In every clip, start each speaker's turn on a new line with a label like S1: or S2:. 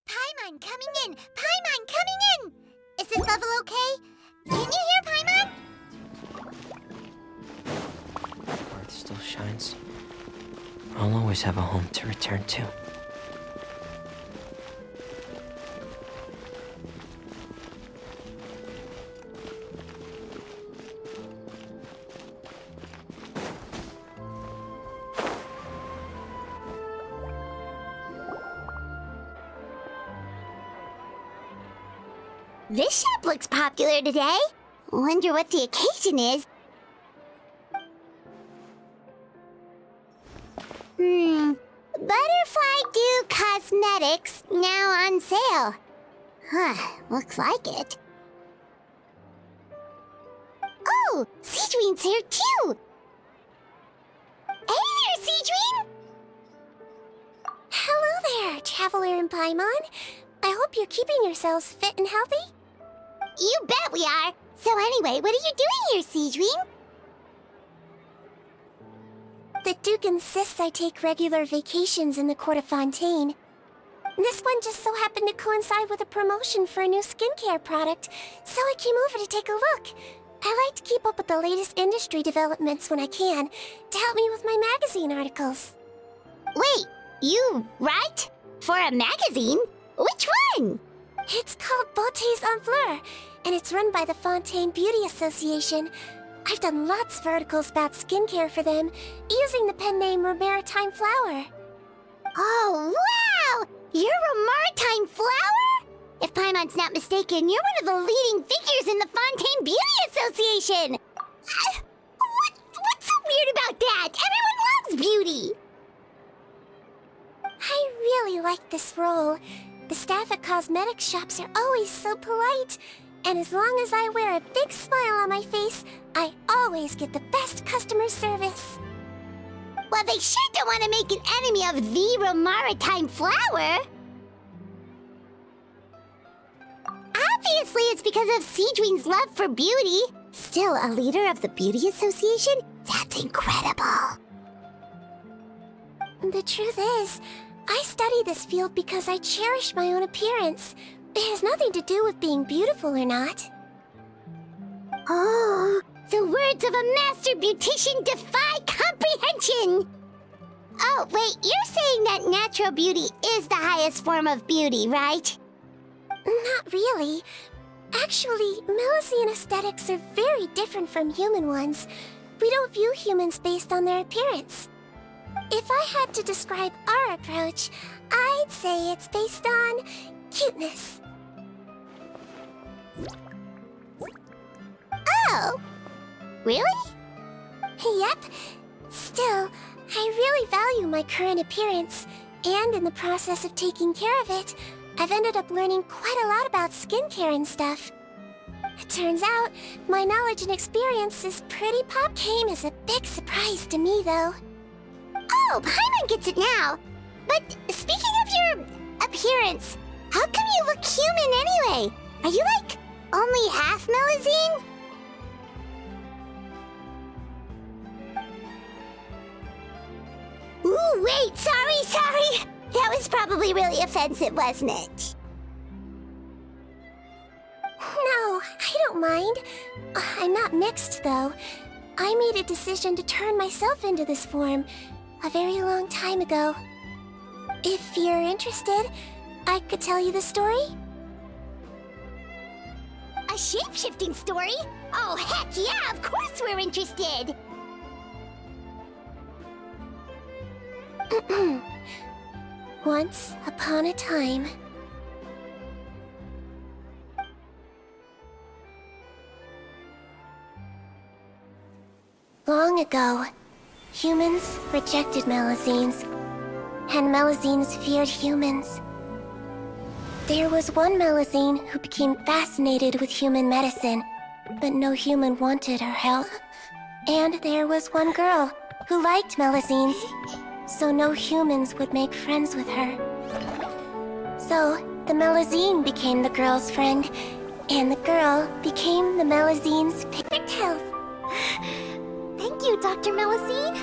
S1: Paimon coming in! Paimon coming in! Is this level okay? Can you hear Paimon?
S2: Earth still shines. I'll always have a home to return to.
S1: This shop looks popular today. Wonder what the occasion is. Butterfly Dew Cosmetics now on sale. Huh, looks like it. Oh, sigewinne's here too. Hey there, sigewinne! Hello there, Traveler and Paimon. I hope you're keeping yourselves fit and healthy. You bet we are. So anyway, what are you doing here, sigewinne? The Duke insists I take regular vacations in the Court of Fontaine. This one just so happened to coincide with a promotion for a new skincare product, so I came over to take a look. I like to keep up with the latest industry developments when I can, to help me with my magazine articles. Wait, you write? For a magazine? Which one? It's called Beautés en Fleur, and it's run by the Fontaine Beauty Association. I've done lots of articles about skincare for them, using the pen name Maritime Flower. Oh, wow! You're a Maritime Flower? If Paimon's not mistaken, you're one of the leading figures in the Fontaine Beauty Association! What's so weird about that? Everyone loves beauty! I really like this role. The staff at cosmetics shops are always so polite. And as long as I wear a big smile on my face, I always get the best customer service. Well, they sure don't want to make an enemy of the Maritime Flower. Obviously, it's because of sigewinne's love for beauty. Still, a leader of the Beauty Association? That's incredible. The truth is, I study this field because I cherish my own appearance. It has nothing to do with being beautiful or not. Oh, the words of a master beautician defy comprehension! Oh, wait, you're saying that natural beauty is the highest form of beauty, right? Not really. Actually, Milesian aesthetics are very different from human ones. We don't view humans based on their appearance. If I had to describe our approach, I'd say it's based on cuteness. Oh! Really? Yep. Still, I really value my current appearance, and in the process of taking care of it, I've ended up learning quite a lot about skincare and stuff. It turns out, my knowledge and experience is pretty pop. Came as a big surprise to me, though. Oh, Paimon gets it now. But speaking of your appearance, how come you look human anyway? Are you like only half Milesian? Ooh, wait, sorry. That was probably really offensive, wasn't it? No, I don't mind. I'm not mixed, though. I made a decision to turn myself into this form a very long time ago. If you're interested, I could tell you the story. A shape-shifting story? Oh, heck yeah, of course we're interested! Once upon a time... Long ago, humans rejected melazines, and melazines feared humans. There was one melazine who became fascinated with human medicine, but no human wanted her help. And there was one girl who liked melazines, so no humans would make friends with her. So, the melazine became the girl's friend, and the girl became the melazine's perfect health. Thank you, Dr. Melazine.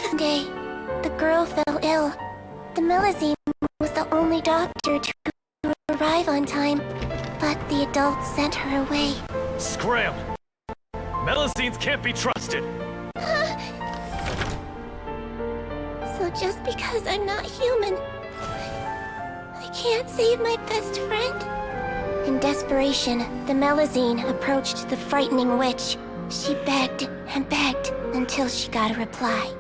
S1: One day, the girl fell ill. The melazine was the only doctor to arrive on time, but the adults sent her away.
S3: Scram! Melazines can't be trusted!
S1: So just because I'm not human, I can't save my best friend? In desperation, the melazine approached the frightening witch. She begged and begged until she got a reply.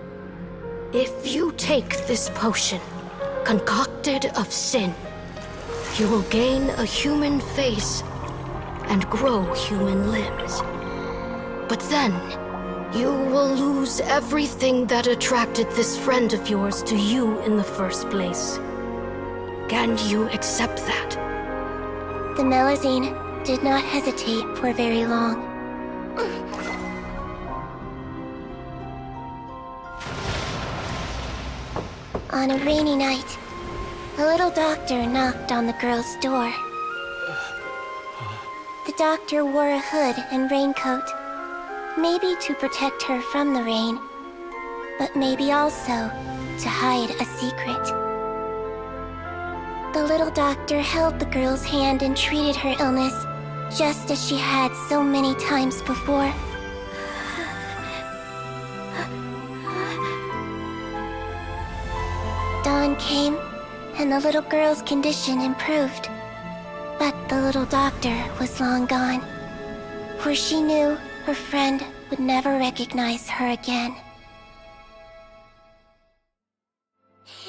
S4: If you take this potion, concocted of sin, you will gain a human face and grow human limbs. But then, you will lose everything that attracted this friend of yours to you in the first place. Can you accept that?
S1: The melazine did not hesitate for very long. On a rainy night, a little doctor knocked on the girl's door. The doctor wore a hood and raincoat, maybe to protect her from the rain, but maybe also to hide a secret. The little doctor held the girl's hand and treated her illness, just as she had so many times before. Dawn came, and the little girl's condition improved. But the little doctor was long gone, for she knew her friend would never recognize her again.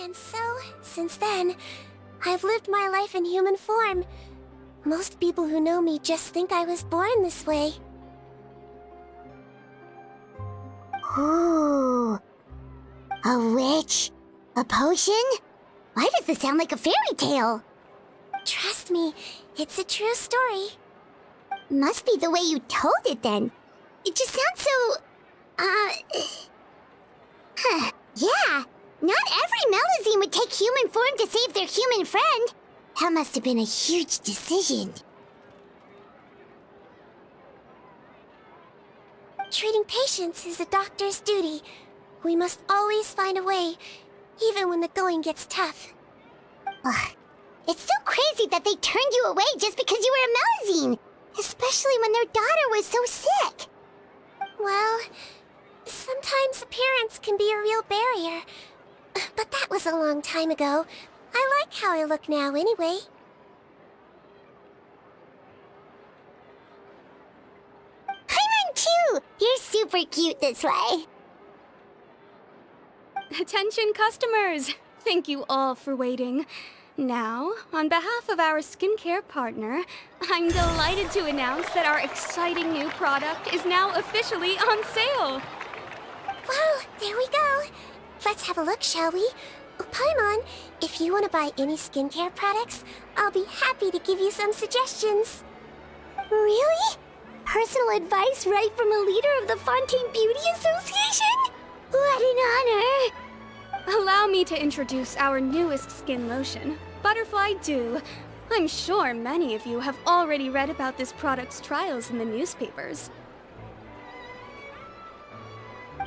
S1: And so, since then, I've lived my life in human form. Most people who know me just think I was born this way.
S5: Ooh. A witch? A potion? Why does this sound like a fairy tale?
S1: Trust me, it's a true story.
S5: Must be the way you told it then. It just sounds so... Yeah, not every melazine would take human form to save their human friend. That must have been a huge decision.
S1: Treating patients is a doctor's duty. We must always find a way, even when the going gets tough.
S5: Ugh. It's so crazy that they turned you away just because you were a melazine, especially when their daughter was so sick.
S1: Well, sometimes appearance can be a real barrier. But that was a long time ago. I like how I look now anyway.
S5: I run too! You're super cute this way.
S6: Attention customers! Thank you all for waiting. Now, on behalf of our skincare partner, I'm delighted to announce that our exciting new product is now officially on sale.
S1: Well, there we go. Let's have a look, shall we? Oh, Paimon, if you want to buy any skincare products, I'll be happy to give you some suggestions.
S5: Really? Personal advice right from a leader of the Fontaine Beauty Association? What an honor!
S6: Allow me to introduce our newest skin lotion, Butterfly Dew. I'm sure many of you have already read about this product's trials in the newspapers.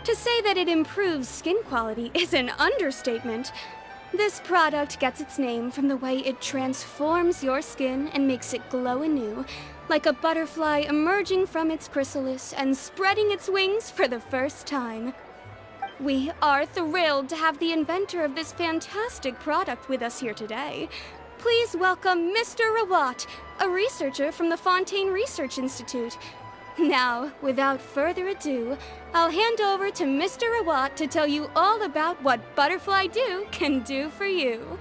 S6: To say that it improves skin quality is an understatement. This product gets its name from the way it transforms your skin and makes it glow anew, like a butterfly emerging from its chrysalis and spreading its wings for the first time. We are thrilled to have the inventor of this fantastic product with us here today. Please welcome Mr. Rawat, a researcher from the Fontaine Research Institute. Now, without further ado, I'll hand over to Mr. Rawat to tell you all about what Butterfly Dew can do for you.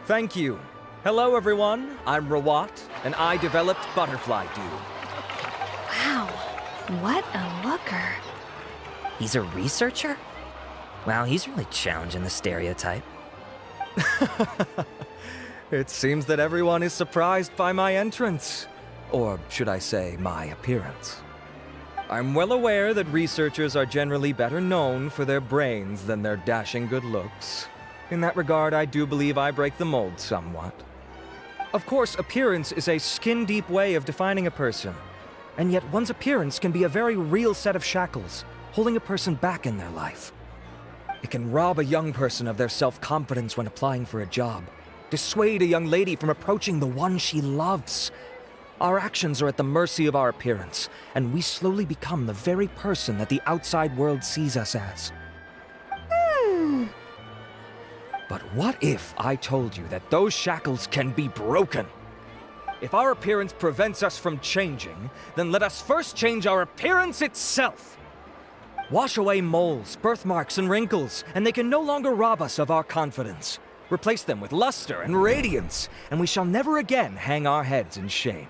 S7: Thank you. Hello, everyone. I'm Rawat, and I developed Butterfly Dew.
S6: Wow, What a looker.
S2: He's a researcher? Wow, he's really challenging the stereotype.
S7: It seems that everyone is surprised by my entrance. Or should I say, my appearance. I'm well aware that researchers are generally better known for their brains than their dashing good looks. In that regard, I do believe I break the mold somewhat. Of course, appearance is a skin-deep way of defining a person. And yet one's appearance can be a very real set of shackles, holding a person back in their life. It can rob a young person of their self-confidence when applying for a job, dissuade a young lady from approaching the one she loves. Our actions are at the mercy of our appearance, and we slowly become the very person that the outside world sees us as. But what if I told you that those shackles can be broken? If our appearance prevents us from changing, then let us first change our appearance itself. Wash away moles, birthmarks, and wrinkles, and they can no longer rob us of our confidence. Replace them with luster and radiance, and we shall never again hang our heads in shame.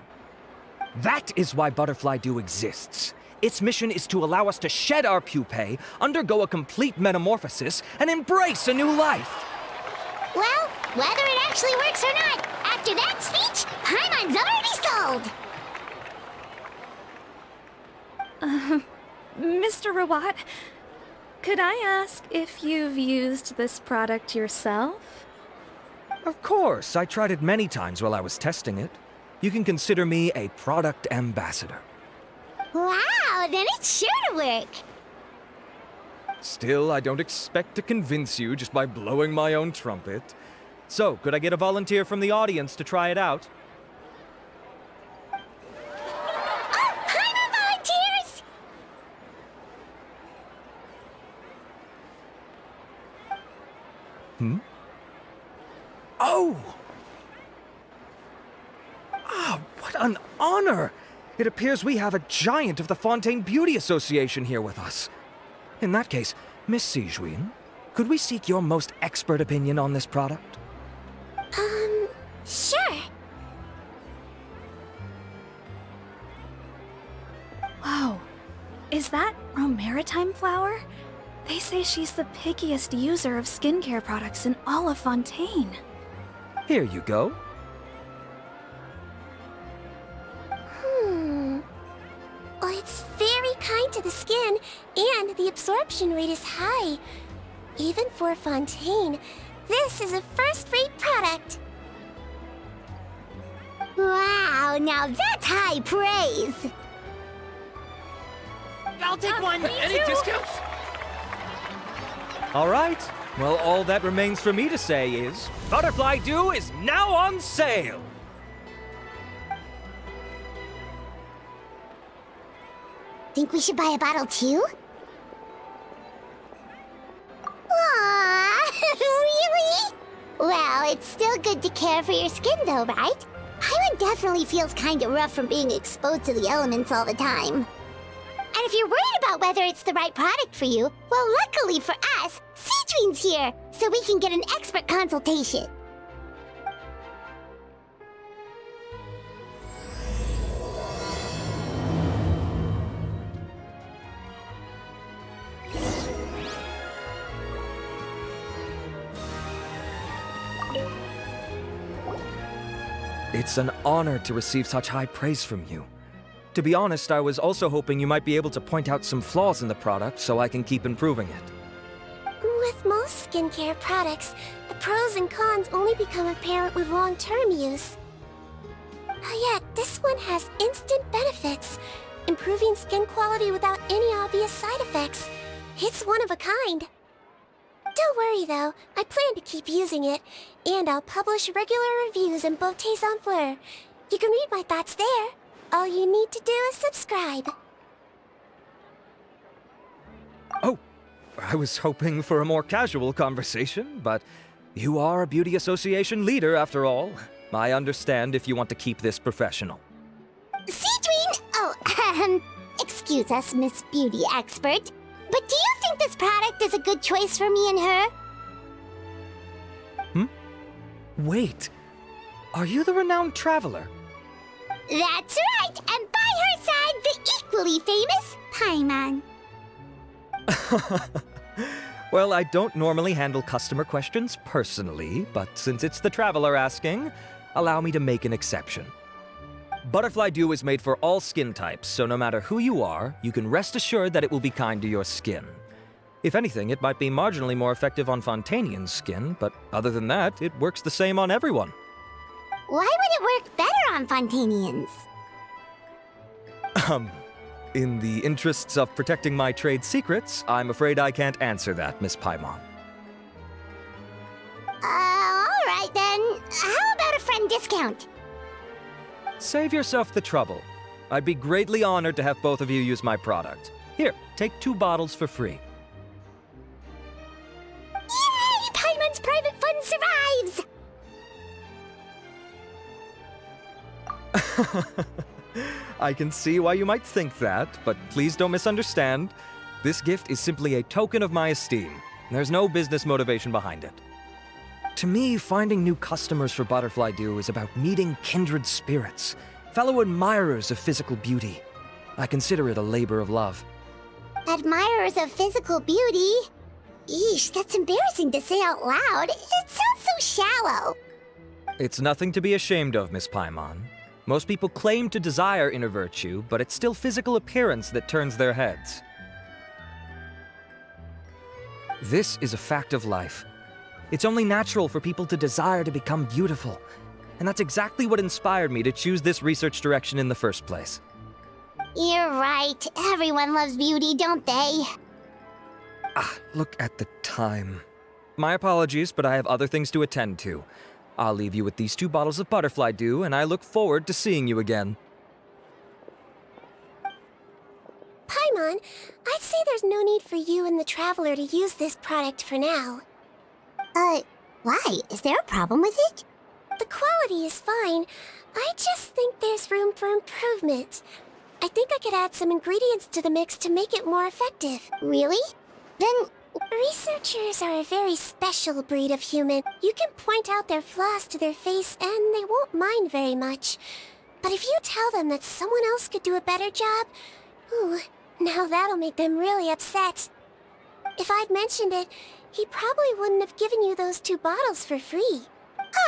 S7: That is why Butterfly Dew exists. Its mission is to allow us to shed our pupae, undergo a complete metamorphosis, and embrace a new life.
S5: Well, whether it actually works or not, after that speech, Paimon's already sold!
S6: Mr. Rawat, could I ask if you've used this product yourself?
S7: Of course, I tried it many times while I was testing it. You can consider me a product ambassador.
S5: Wow, then it's sure to work!
S7: Still, I don't expect to convince you just by blowing my own trumpet. So, could I get a volunteer from the audience to try it out?
S5: Oh, Paimon volunteers!
S7: Oh! Ah, what an honor! It appears we have a giant of the Fontaine Beauty Association here with us. In that case, Miss sigewinne, could we seek your most expert opinion on this product?
S1: Sure.
S6: Whoa, is that Romaritime flower? They say she's the pickiest user of skincare products in all of Fontaine.
S7: Here you go.
S1: Well, it's very kind to the skin, and the absorption rate is high. Even for Fontaine, this is a first-rate product.
S5: Wow, now that's high praise!
S2: I'll take one!
S3: Any discounts?
S7: All right. Well, all that remains for me to say is, Butterfly Dew is now on sale!
S5: Think we should buy a bottle too? Aww, really? Well, it's still good to care for your skin though, right? Paimon definitely feels kinda rough from being exposed to the elements all the time. And if you're worried about whether it's the right product for you, well, luckily for us, sigewinne's here, so we can get an expert consultation.
S7: It's an honor to receive such high praise from you. To be honest, I was also hoping you might be able to point out some flaws in the product so I can keep improving it.
S1: With most skincare products, the pros and cons only become apparent with long-term use. Yet, this one has instant benefits, improving skin quality without any obvious side effects. It's one of a kind. Don't worry though, I plan to keep using it, and I'll publish regular reviews in Beautés en Fleur. You can read my thoughts there. All you need to do is subscribe.
S7: Oh, I was hoping for a more casual conversation, but you are a beauty association leader after all. I understand if you want to keep this professional.
S5: sigewinne! Oh, excuse us, Miss Beauty Expert. But do you think this product is a good choice for me and her?
S7: Wait, are you the renowned traveler?
S5: That's right, and by her side, and the equally famous Paimon.
S7: Well, I don't normally handle customer questions personally, but since it's the traveler asking, allow me to make an exception. Butterfly Dew is made for all skin types, so no matter who you are, you can rest assured that it will be kind to your skin. If anything, it might be marginally more effective on Fontainian's skin, but other than that, it works the same on everyone.
S5: Why would it work better on Fontainians?
S7: In the interests of protecting my trade secrets, I'm afraid I can't answer that, Miss Paimon.
S5: Alright then. How about a friend discount?
S7: Save yourself the trouble. I'd be greatly honored to have both of you use my product. Here, take 2 bottles for free.
S5: Yay! Paimon's private fund survives!
S7: I can see why you might think that, but please don't misunderstand. This gift is simply a token of my esteem. There's no business motivation behind it. To me, finding new customers for Butterfly Dew is about meeting kindred spirits, fellow admirers of physical beauty. I consider it a labor of love.
S5: Admirers of physical beauty? Eesh, that's embarrassing to say out loud. It sounds so shallow.
S7: It's nothing to be ashamed of, Miss Paimon. Most people claim to desire inner virtue, but it's still physical appearance that turns their heads. This is a fact of life. It's only natural for people to desire to become beautiful. And that's exactly what inspired me to choose this research direction in the first place.
S5: You're right. Everyone loves beauty, don't they?
S7: Look at the time. My apologies, but I have other things to attend to. I'll leave you with these 2 bottles of Butterfly Dew, and I look forward to seeing you again.
S1: Paimon, I'd say there's no need for you and the Traveler to use this product for now.
S5: Why? Is there a problem with it?
S1: The quality is fine. I just think there's room for improvement. I think I could add some ingredients to the mix to make it more effective.
S5: Really? Then...
S1: Researchers are a very special breed of human. You can point out their flaws to their face and they won't mind very much. But if you tell them that someone else could do a better job, ooh, now that'll make them really upset. If I'd mentioned it, he probably wouldn't have given you those 2 bottles for free.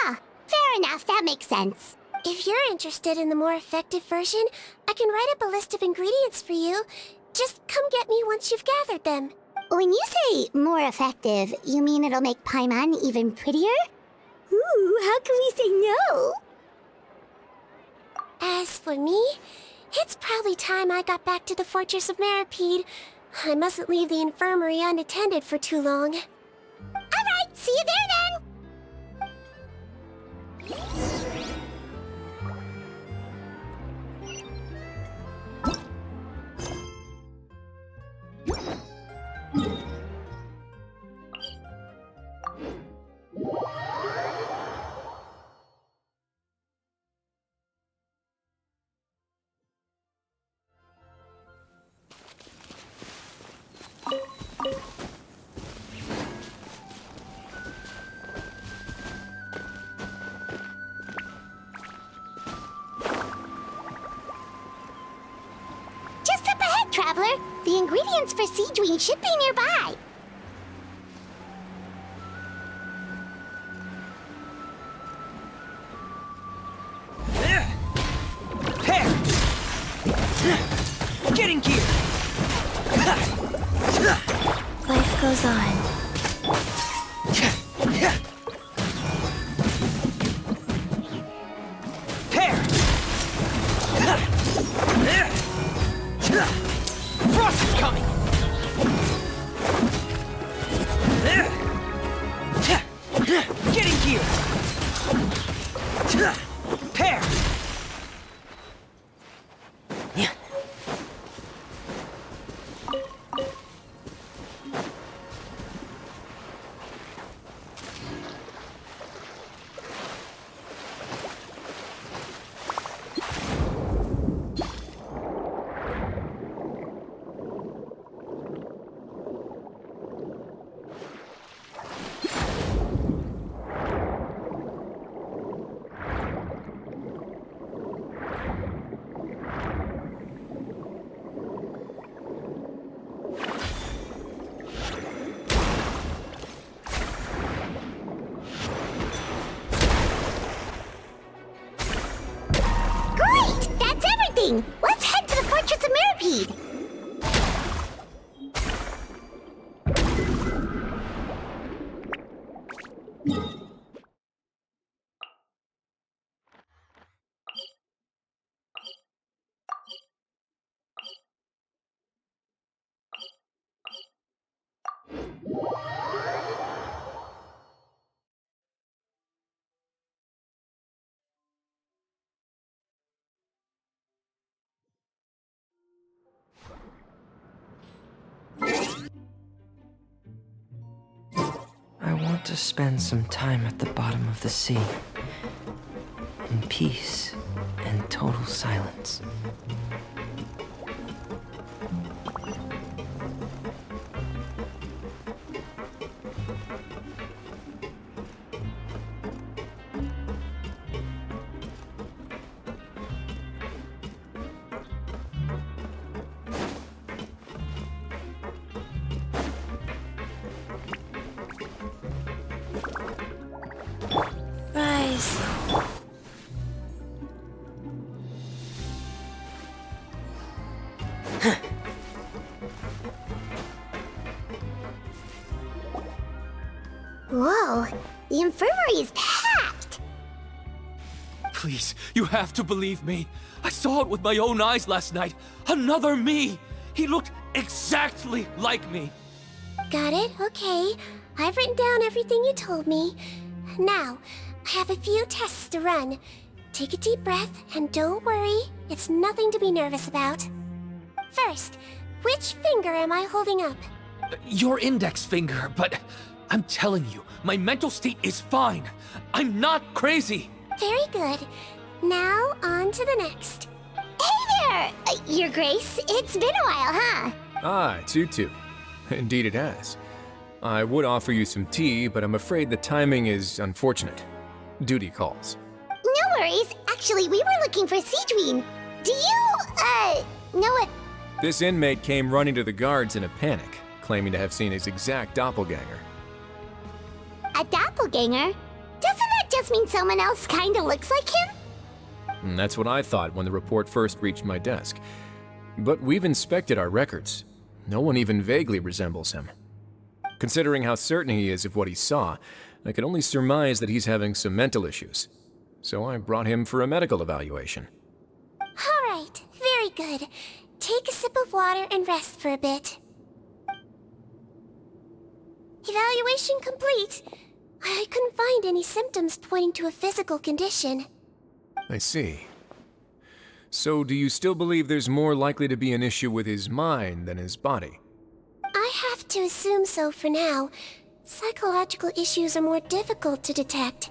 S5: Fair enough, that makes sense.
S1: If you're interested in the more effective version, I can write up a list of ingredients for you. Just come get me once you've gathered them.
S5: When you say more effective, you mean it'll make Paimon even prettier? Ooh, how can we say no?
S1: As for me, it's probably time I got back to the Fortress of Maripede. I mustn't leave the infirmary unattended for too long.
S5: Alright, see you there then! Just up ahead, Traveler. The ingredients for sigewinne should be nearby.
S2: Get in gear!
S4: Life goes on.
S2: Frost is coming! Get in gear! Pair! want to spend some time at the bottom of the sea. In peace and total silence.
S6: Rise.
S5: Whoa, the infirmary is packed.
S8: Please, you have to believe me. I saw it with my own eyes last night. Another me! He looked exactly like me.
S1: Got it? Okay. I've written down everything you told me. Now, I have a few tests to run. Take a deep breath, and don't worry, it's nothing to be nervous about. First, which finger am I holding up?
S8: Your index finger, but I'm telling you, my mental state is fine. I'm not crazy.
S1: Very good. Now, on to the next.
S5: Hey there, Your Grace. It's been a while, huh?
S9: Ah, it's you two. Indeed it has. I would offer you some tea, but I'm afraid the timing is unfortunate. Duty calls.
S5: No worries. Actually, we were looking for sigewinne. Do you, know what?
S9: This inmate came running to the guards in a panic, claiming to have seen his exact doppelganger.
S5: A doppelganger? Doesn't that just mean someone else kinda looks like him?
S9: And that's what I thought when the report first reached my desk. But we've inspected our records. No one even vaguely resembles him. Considering how certain he is of what he saw, I can only surmise that he's having some mental issues. So I brought him for a medical evaluation.
S1: All right, very good. Take a sip of water and rest for a bit. Evaluation complete. I couldn't find any symptoms pointing to a physical condition.
S9: I see. So do you still believe there's more likely to be an issue with his mind than his body?
S1: I have to assume so for now. Psychological issues are more difficult to detect.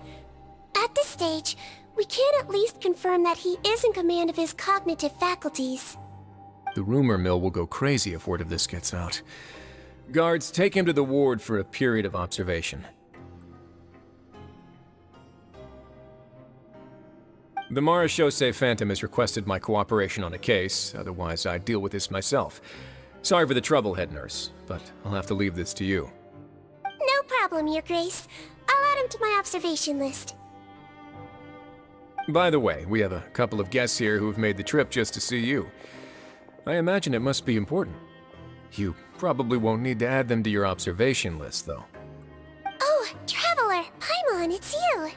S1: At this stage, we can at least confirm that he is in command of his cognitive faculties.
S9: The rumor mill will go crazy if word of this gets out. Guards, take him to the ward for a period of observation. The Marechaussee Phantom has requested my cooperation on a case, otherwise I'd deal with this myself. Sorry for the trouble, head nurse, but I'll have to leave this to you.
S1: No problem, Your Grace. I'll add him to my observation list.
S9: By the way, we have a couple of guests here who have made the trip just to see you. I imagine it must be important. You probably won't need to add them to your observation list, though.
S1: Oh, Traveler! Paimon, it's you!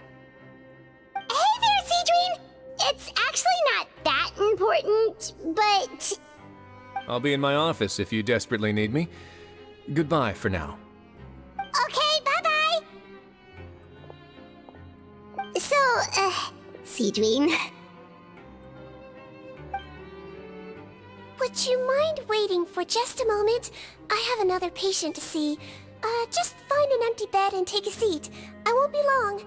S5: Hey there, sigewinne! It's actually not that important, but...
S9: I'll be in my office if you desperately need me. Goodbye for now.
S5: Okay, bye-bye! So, sigewinne...
S1: Would you mind waiting for just a moment? I have another patient to see. Just find an empty bed and take a seat. I won't be long.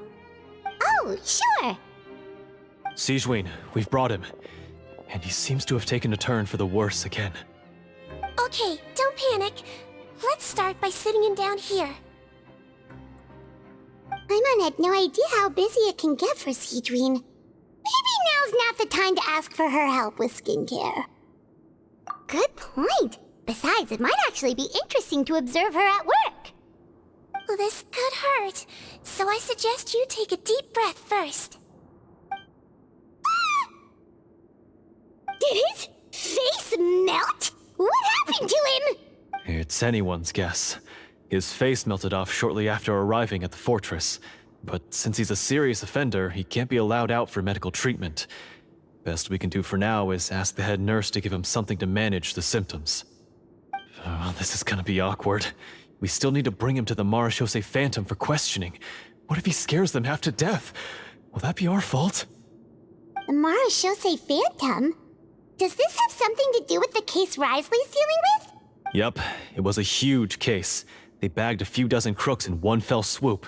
S5: Oh, sure!
S3: Sigewinne, we've brought him. And he seems to have taken a turn for the worse again.
S1: Okay, don't panic. Let's start by sitting him down here.
S5: Paimon had no idea how busy it can get for sigewinne. Maybe now's not the time to ask for her help with skincare. Good point. Besides, it might actually be interesting to observe her at work.
S1: Well, this could hurt, so I suggest you take a deep breath first.
S5: Did his face melt? What happened to him?
S3: It's anyone's guess. His face melted off shortly after arriving at the fortress. But since he's a serious offender, he can't be allowed out for medical treatment. Best we can do for now is ask the head nurse to give him something to manage the symptoms. Oh, this is gonna be awkward. We still need to bring him to the Marechaussee Phantom for questioning. What if he scares them half to death? Will that be our fault?
S5: The Marechaussee Phantom? Does this have something to do with the case Risley's dealing with?
S3: Yep, it was a huge case. They bagged a few dozen crooks in one fell swoop,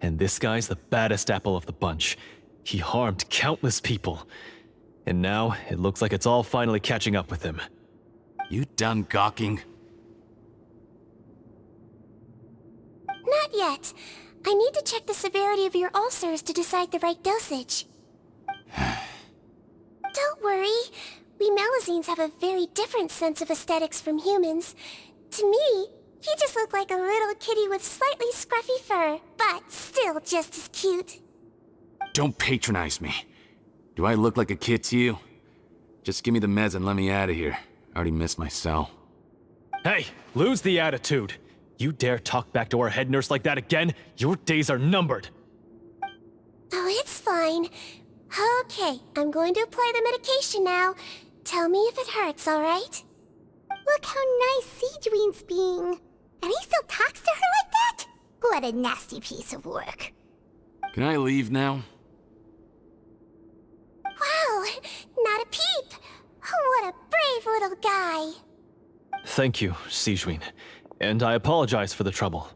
S3: and this guy's the baddest apple of the bunch. He harmed countless people. And now, it looks like it's all finally catching up with him.
S10: You done gawking?
S1: Not yet. I need to check the severity of your ulcers to decide the right dosage. Don't worry. We Melazines have a very different sense of aesthetics from humans. To me, you just look like a little kitty with slightly scruffy fur, but still just as cute.
S10: Don't patronize me. Do I look like a kid to you? Just give me the meds and let me out of here. I already missed my cell.
S3: Hey, lose the attitude. You dare talk back to our head nurse like that again, your days are numbered.
S1: Oh, it's fine. Okay, I'm going to apply the medication now. Tell me if it hurts, alright?
S5: Look how nice sigewinne's being. And he still talks to her like that? What a nasty piece of work.
S10: Can I leave now?
S1: Wow, not a peep. What a brave little guy.
S3: Thank you, sigewinne. And I apologize for the trouble.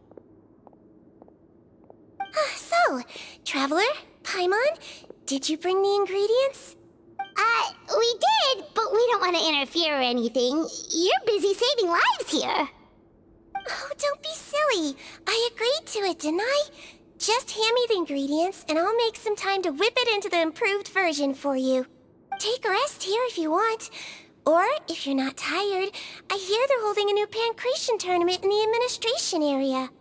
S1: So, Traveler, Paimon, did you bring the ingredients?
S5: We did, but we don't want to interfere or anything. You're busy saving lives here.
S1: Oh, don't be silly. I agreed to it, didn't I? Just hand me the ingredients, and I'll make some time to whip it into the improved version for you. Take a rest here if you want. Or, if you're not tired, I hear they're holding a new pancreation tournament in the administration area.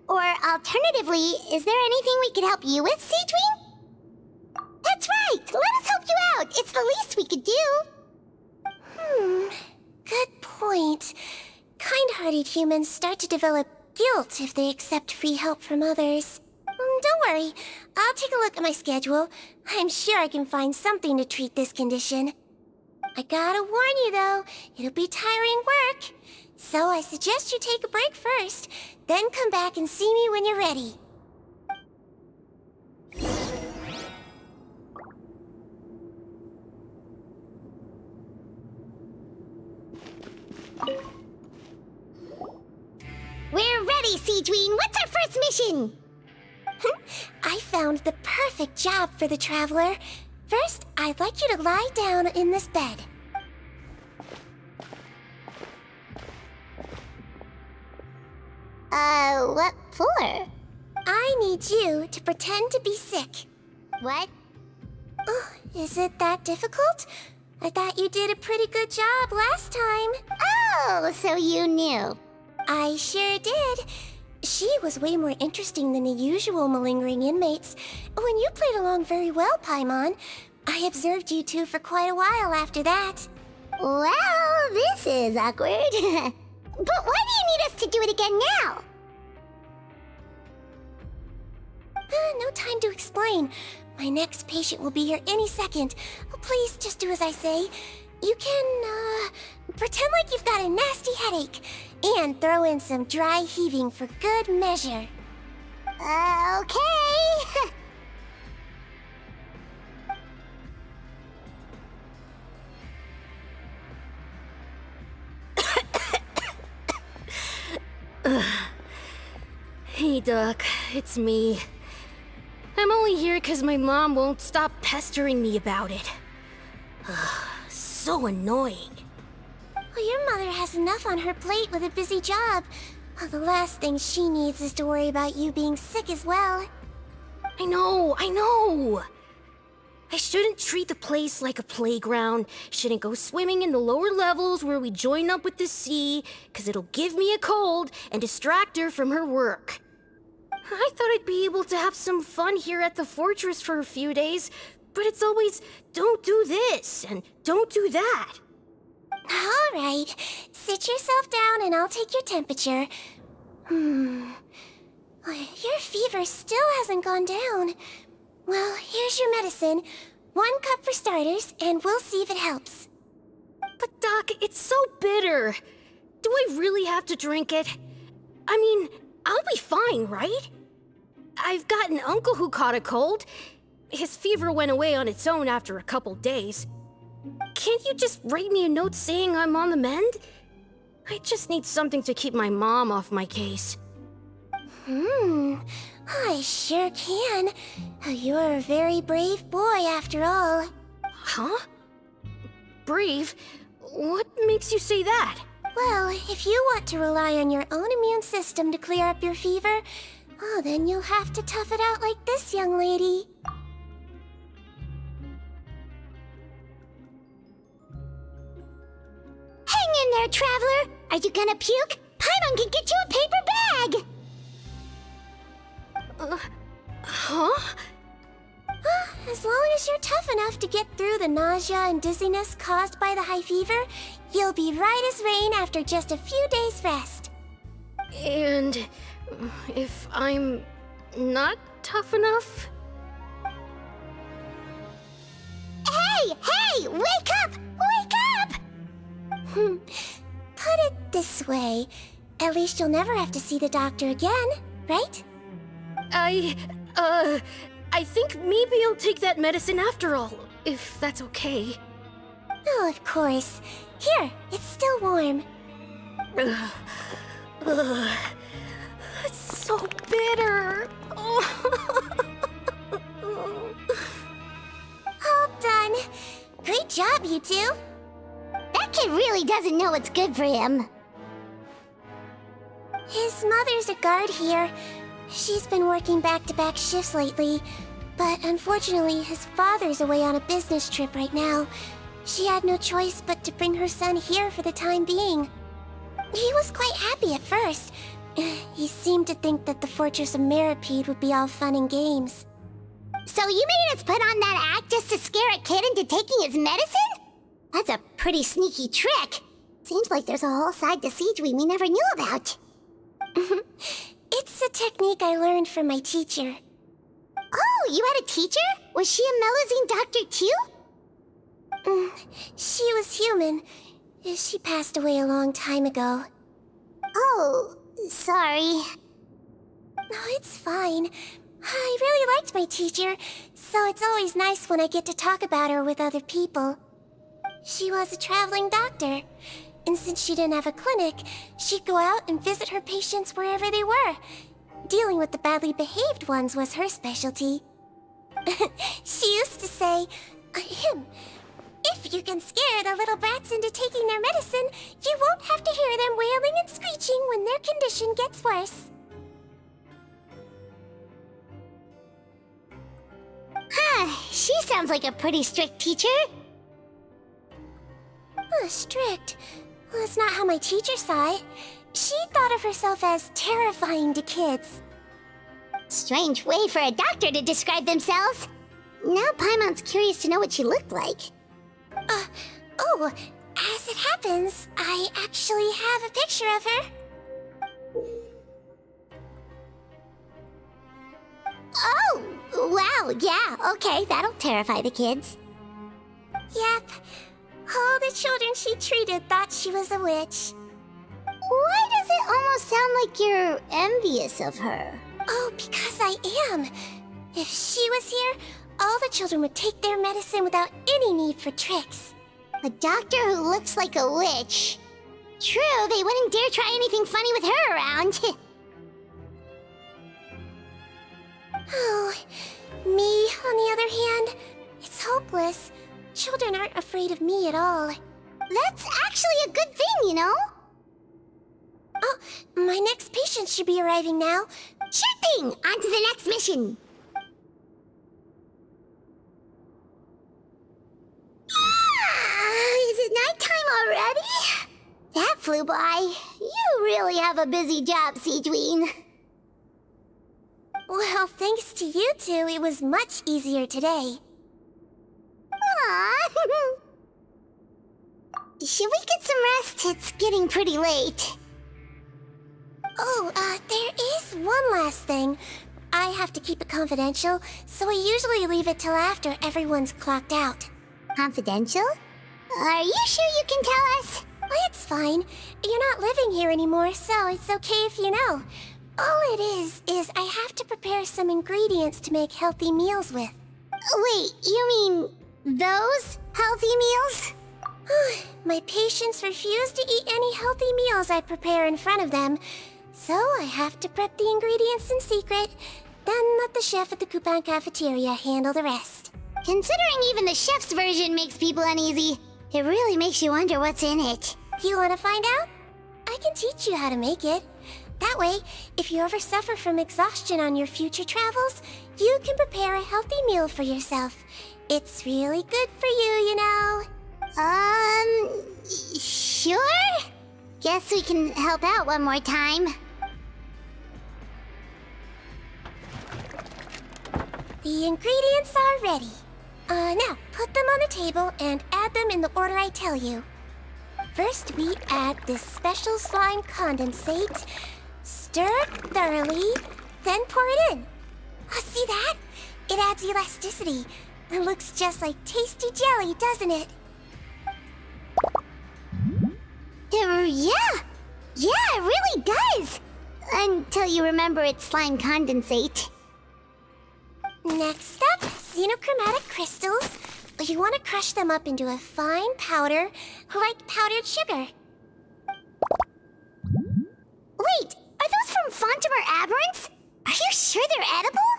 S5: Or alternatively, is there anything we could help you with, sigewinne? That's right! Let us help you out! It's the least we could do!
S1: Good point. Kind-hearted humans start to develop guilt if they accept free help from others. Don't worry. I'll take a look at my schedule. I'm sure I can find something to treat this condition. I gotta warn you, though. It'll be tiring work. So I suggest you take a break first, then come back and see me when you're ready.
S5: We're ready, sigewinne! What's our first mission?
S1: I found the perfect job for the Traveler. First, I'd like you to lie down in this bed.
S5: What for?
S1: I need you to pretend to be sick.
S5: What?
S1: Oh, is it that difficult? I thought you did a pretty good job last time.
S5: Oh, so you knew.
S1: I sure did. She was way more interesting than the usual malingering inmates. When you played along very well, Paimon, I observed you two for quite a while after that.
S5: Well, this is awkward. But why do you need us to do it again now?
S1: No time to explain. My next patient will be here any second. Please just do as I say. You can, pretend like you've got a nasty headache. And throw in some dry heaving for good measure.
S5: Okay.
S4: Hey, Doc. It's me. I'm only here because my mom won't stop pestering me about it. So annoying.
S1: Well, your mother has enough on her plate with a busy job. Well, the last thing she needs is to worry about you being sick as well.
S4: I know. I shouldn't treat the place like a playground. Shouldn't go swimming in the lower levels where we join up with the sea, because it'll give me a cold and distract her from her work. I thought I'd be able to have some fun here at the fortress for a few days, but it's always, don't do this and don't do that.
S1: All right. Sit yourself down and I'll take your temperature. Your fever still hasn't gone down. Well, here's your medicine. 1 cup for starters, and we'll see if it helps.
S4: But Doc, it's so bitter. Do I really have to drink it? I mean, I'll be fine, right? I've got an uncle who caught a cold. His fever went away on its own after a couple days. Can't you just write me a note saying I'm on the mend? I just need something to keep my mom off my case.
S1: I sure can. You're a very brave boy after all.
S4: Huh? Brave? What makes you say that?
S1: Well, if you want to rely on your own immune system to clear up your fever, oh, then you'll have to tough it out like this young lady.
S5: Hang in there, traveler! Are you gonna puke? Paimon can get you a paper bag!
S4: Huh?
S1: As long as you're tough enough to get through the nausea and dizziness caused by the high fever, you'll be right as rain after just a few days' rest.
S4: And if I'm not tough enough?
S5: Hey! Wake up! Wake up!
S1: Put it this way, at least you'll never have to see the doctor again, right?
S4: I think maybe I'll take that medicine after all, if that's okay.
S1: Oh, of course. Here, it's still warm.
S4: It's so bitter.
S1: All done. Great job, you two.
S5: That kid really doesn't know what's good for him.
S1: His mother's a guard here. She's been working back-to-back shifts lately, but unfortunately his father's away on a business trip right now. She had no choice but to bring her son here for the time being. He was quite happy at first. He seemed to think that the Fortress of Meripede would be all fun and games.
S5: So you made us put on that act just to scare a kid into taking his medicine? That's a pretty sneaky trick. Seems like there's a whole side to sigewinne we never knew about.
S1: It's a technique I learned from my teacher.
S5: Oh, you had a teacher? Was she a Melusine doctor too?
S1: She was human. She passed away a long time ago.
S5: Oh, sorry.
S1: No, it's fine. I really liked my teacher, so it's always nice when I get to talk about her with other people. She was a traveling doctor, and since she didn't have a clinic, she'd go out and visit her patients wherever they were. Dealing with the badly behaved ones was her specialty. She used to say, if you can scare the little brats into taking their medicine, you won't have to hear them wailing and screeching when their condition gets worse.
S5: She sounds like a pretty strict teacher.
S1: Strict? Well, that's not how my teacher saw it. She thought of herself as terrifying to kids.
S5: Strange way for a doctor to describe themselves. Now Paimon's curious to know what she looked like.
S1: As it happens, I actually have a picture of her.
S5: Oh, wow, yeah, okay, that'll terrify the kids.
S1: Yep. All the children she treated thought she was a witch.
S5: Why does it almost sound like you're envious of her?
S1: Oh, because I am. If she was here, all the children would take their medicine without any need for tricks.
S5: A doctor who looks like a witch. True, they wouldn't dare try anything funny with her around.
S1: Oh, me, on the other hand, it's hopeless. Children aren't afraid of me at all.
S5: That's actually a good thing, you know?
S1: Oh, my next patient should be arriving now.
S5: Sure thing! On to the next mission! Is it nighttime already? That flew by. You really have a busy job, sigewinne.
S1: Well, thanks to you two, it was much easier today.
S5: Aww. Should we get some rest? It's getting pretty late.
S1: Oh, there is one last thing. I have to keep it confidential, so I usually leave it till after everyone's clocked out.
S5: Confidential? Are you sure you can tell us?
S1: Well, it's fine. You're not living here anymore, so it's okay if you know. All it is I have to prepare some ingredients to make healthy meals with.
S5: Wait, you mean those healthy meals?
S1: My patients refuse to eat any healthy meals I prepare in front of them, so I have to prep the ingredients in secret, then let the chef at the coupon cafeteria handle the rest.
S5: Considering even the chef's version makes people uneasy, it really makes you wonder what's in it.
S1: You want to find out? I can teach you how to make it. That way, if you ever suffer from exhaustion on your future travels, you can prepare a healthy meal for yourself. It's really good for you, you know.
S5: Sure? Guess we can help out one more time.
S1: The ingredients are ready. Now, put them on the table and add them in the order I tell you. First, we add this special slime condensate, stir thoroughly, then pour it in. Oh, see that? It adds elasticity. It looks just like tasty jelly, doesn't it?
S5: Yeah, it really does. Until you remember it's slime condensate.
S1: Next up, xenochromatic crystals. You want to crush them up into a fine powder, like powdered sugar.
S5: Wait, are those from Fontimer Aberrants? Are you sure they're edible?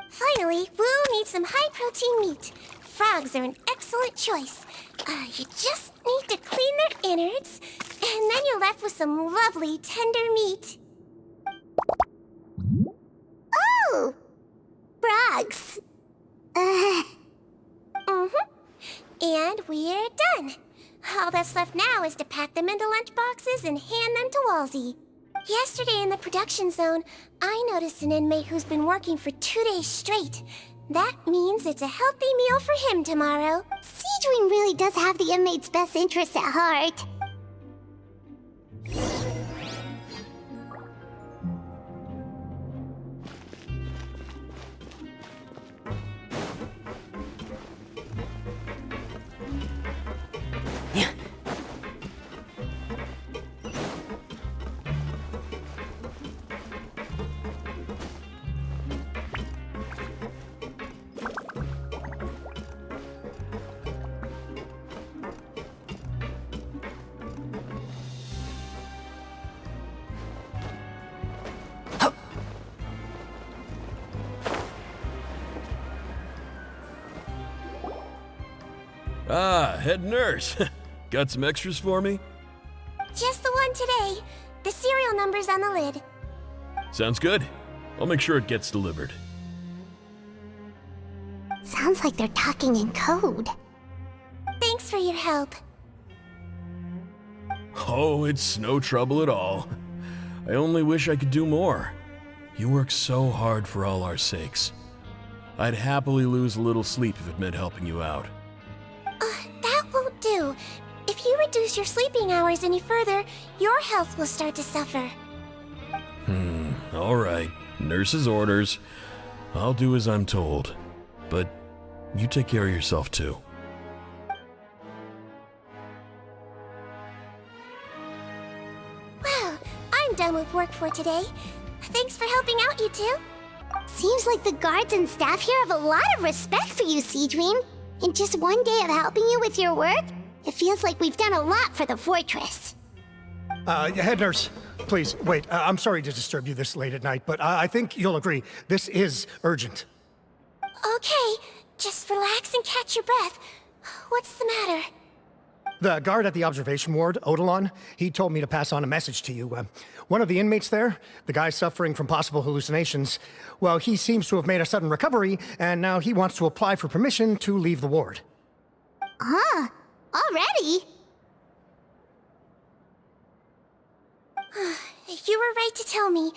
S1: Finally, Wu needs some high-protein meat. Frogs are an excellent choice. You just need to clean their innards, and then you're left with some lovely, tender meat.
S5: Oh! Frogs.
S1: And we're done. All that's left now is to pack them into lunch boxes and hand them to Walsey. Yesterday in the production zone, I noticed an inmate who's been working for 2 days straight. That means it's a healthy meal for him tomorrow.
S5: Sigewinne really does have the inmate's best interests at heart.
S11: Ah, head nurse. Got some extras for me?
S1: Just the one today. The serial number's on the lid.
S11: Sounds good. I'll make sure it gets delivered.
S5: Sounds like they're talking in code.
S1: Thanks for your help.
S11: Oh, it's no trouble at all. I only wish I could do more. You work so hard for all our sakes. I'd happily lose a little sleep if it meant helping you out.
S1: That won't do. If you reduce your sleeping hours any further, your health will start to suffer.
S11: All right. Nurse's orders. I'll do as I'm told. But you take care of yourself too.
S1: Well, I'm done with work for today. Thanks for helping out, you two.
S5: Seems like the guards and staff here have a lot of respect for you, Sigewinne. In just one day of helping you with your work, it feels like we've done a lot for the fortress.
S12: Head nurse, please, wait. I'm sorry to disturb you this late at night, but I think you'll agree, this is urgent.
S1: Okay, just relax and catch your breath. What's the matter?
S12: The guard at the observation ward, Odilon, he told me to pass on a message to you. One of the inmates there, the guy suffering from possible hallucinations, well, he seems to have made a sudden recovery, and now he wants to apply for permission to leave the ward.
S5: Huh? Already?
S1: You were right to tell me.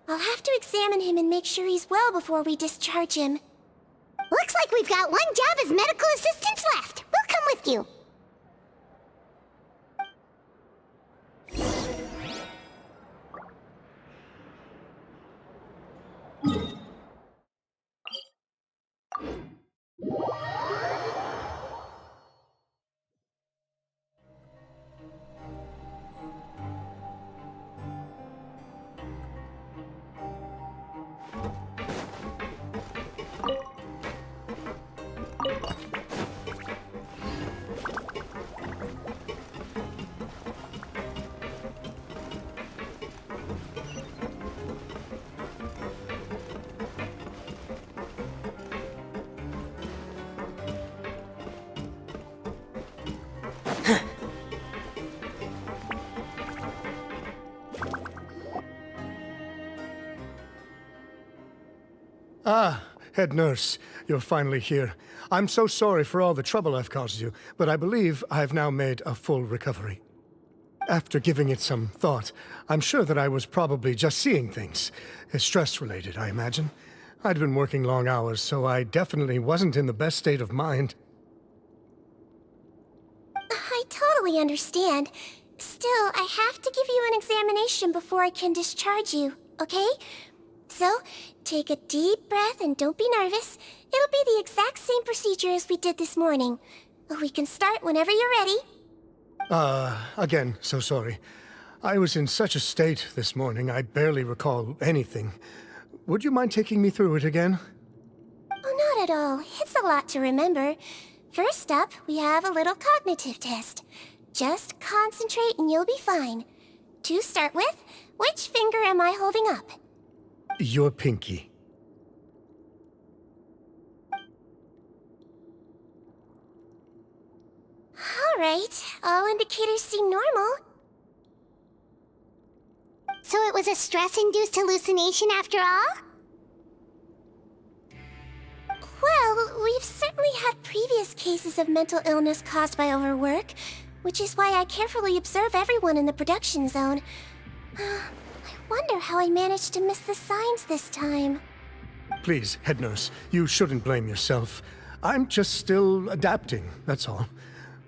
S1: I'll have to examine him and make sure he's well before we discharge him.
S5: Looks like we've got one job as medical assistants left. We'll come with you.
S12: Ah, head nurse, you're finally here. I'm so sorry for all the trouble I've caused you, but I believe I've now made a full recovery. After giving it some thought, I'm sure that I was probably just seeing things. Stress-related, I imagine. I'd been working long hours, so I definitely wasn't in the best state of mind.
S1: I totally understand. Still, I have to give you an examination before I can discharge you, okay? So, take a deep breath and don't be nervous. It'll be the exact same procedure as we did this morning. We can start whenever you're ready.
S12: Again, so sorry. I was in such a state this morning, I barely recall anything. Would you mind taking me through it again?
S1: Oh, not at all. It's a lot to remember. First up, we have a little cognitive test. Just concentrate and you'll be fine. To start with, which finger am I holding up?
S12: Your pinky.
S1: All right. All indicators seem normal.
S5: So it was a stress-induced hallucination after all?
S1: Well, we've certainly had previous cases of mental illness caused by overwork, which is why I carefully observe everyone in the production zone. I wonder how I managed to miss the signs this time.
S12: Please, head nurse, you shouldn't blame yourself. I'm just still adapting, that's all.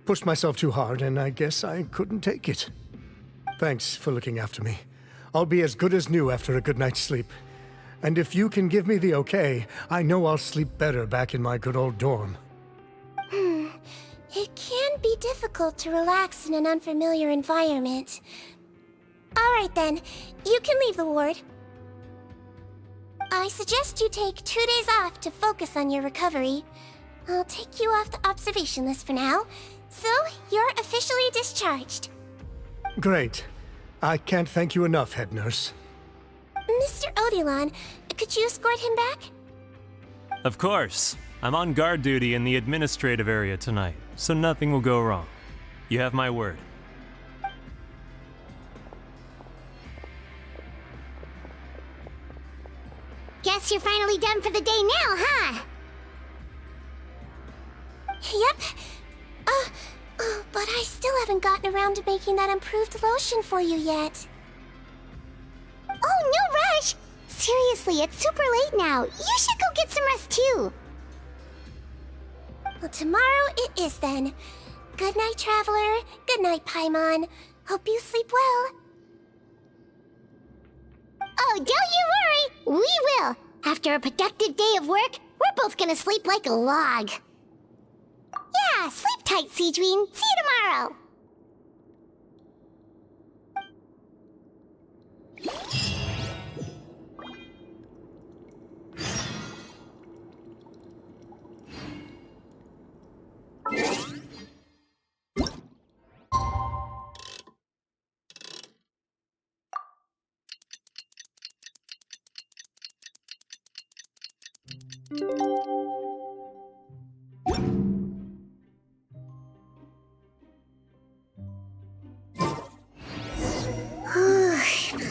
S12: Pushed myself too hard, and I guess I couldn't take it. Thanks for looking after me. I'll be as good as new after a good night's sleep. And if you can give me the okay, I know I'll sleep better back in my good old dorm.
S1: It can be difficult to relax in an unfamiliar environment. All right then, you can leave the ward. I suggest you take 2 days off to focus on your recovery. I'll take you off the observation list for now, so you're officially discharged.
S12: Great. I can't thank you enough, head nurse.
S1: Mr. Odilon, could you escort him back?
S13: Of course. I'm on guard duty in the administrative area tonight, so nothing will go wrong. You have my word.
S5: Guess you're finally done for the day now, huh?
S1: Yep. But I still haven't gotten around to making that improved lotion for you yet.
S5: Oh, no rush! Seriously, it's super late now. You should go get some rest too.
S1: Well, tomorrow it is then. Good night, Traveler. Good night, Paimon. Hope you sleep well.
S5: Oh, don't you worry! We will! After a productive day of work, we're both gonna sleep like a log. Yeah, sleep tight, sigewinne. See you tomorrow!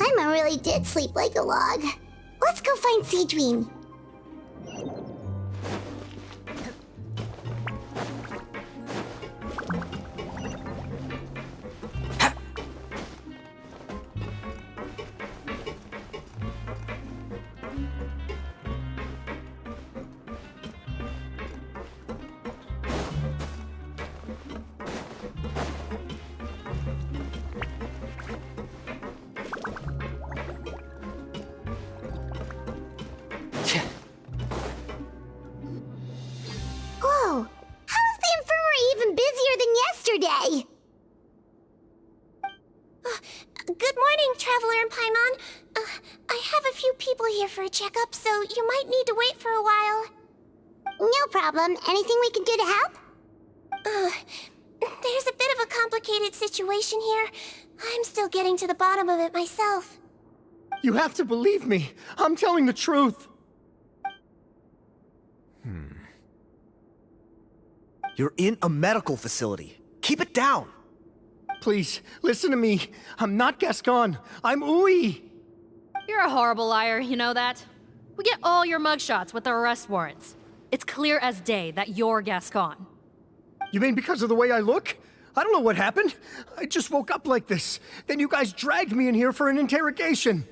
S5: Paimon really did sleep like a log. Let's go find sigewinne. Whoa! How is the infirmary even busier than yesterday?
S1: Good morning, Traveler and Paimon. I have a few people here for a checkup, so you might need to wait for a while.
S5: No problem. Anything we can do to help?
S1: There's a bit of a complicated situation here. I'm still getting to the bottom of it myself.
S12: You have to believe me. I'm telling the truth.
S14: You're in a medical facility. Keep it down.
S12: Please, listen to me. I'm not Gascon. I'm Uy.
S15: You're a horrible liar, you know that? We get all your mugshots with the arrest warrants. It's clear as day that you're Gascon.
S12: You mean because of the way I look? I don't know what happened. I just woke up like this. Then you guys dragged me in here for an interrogation.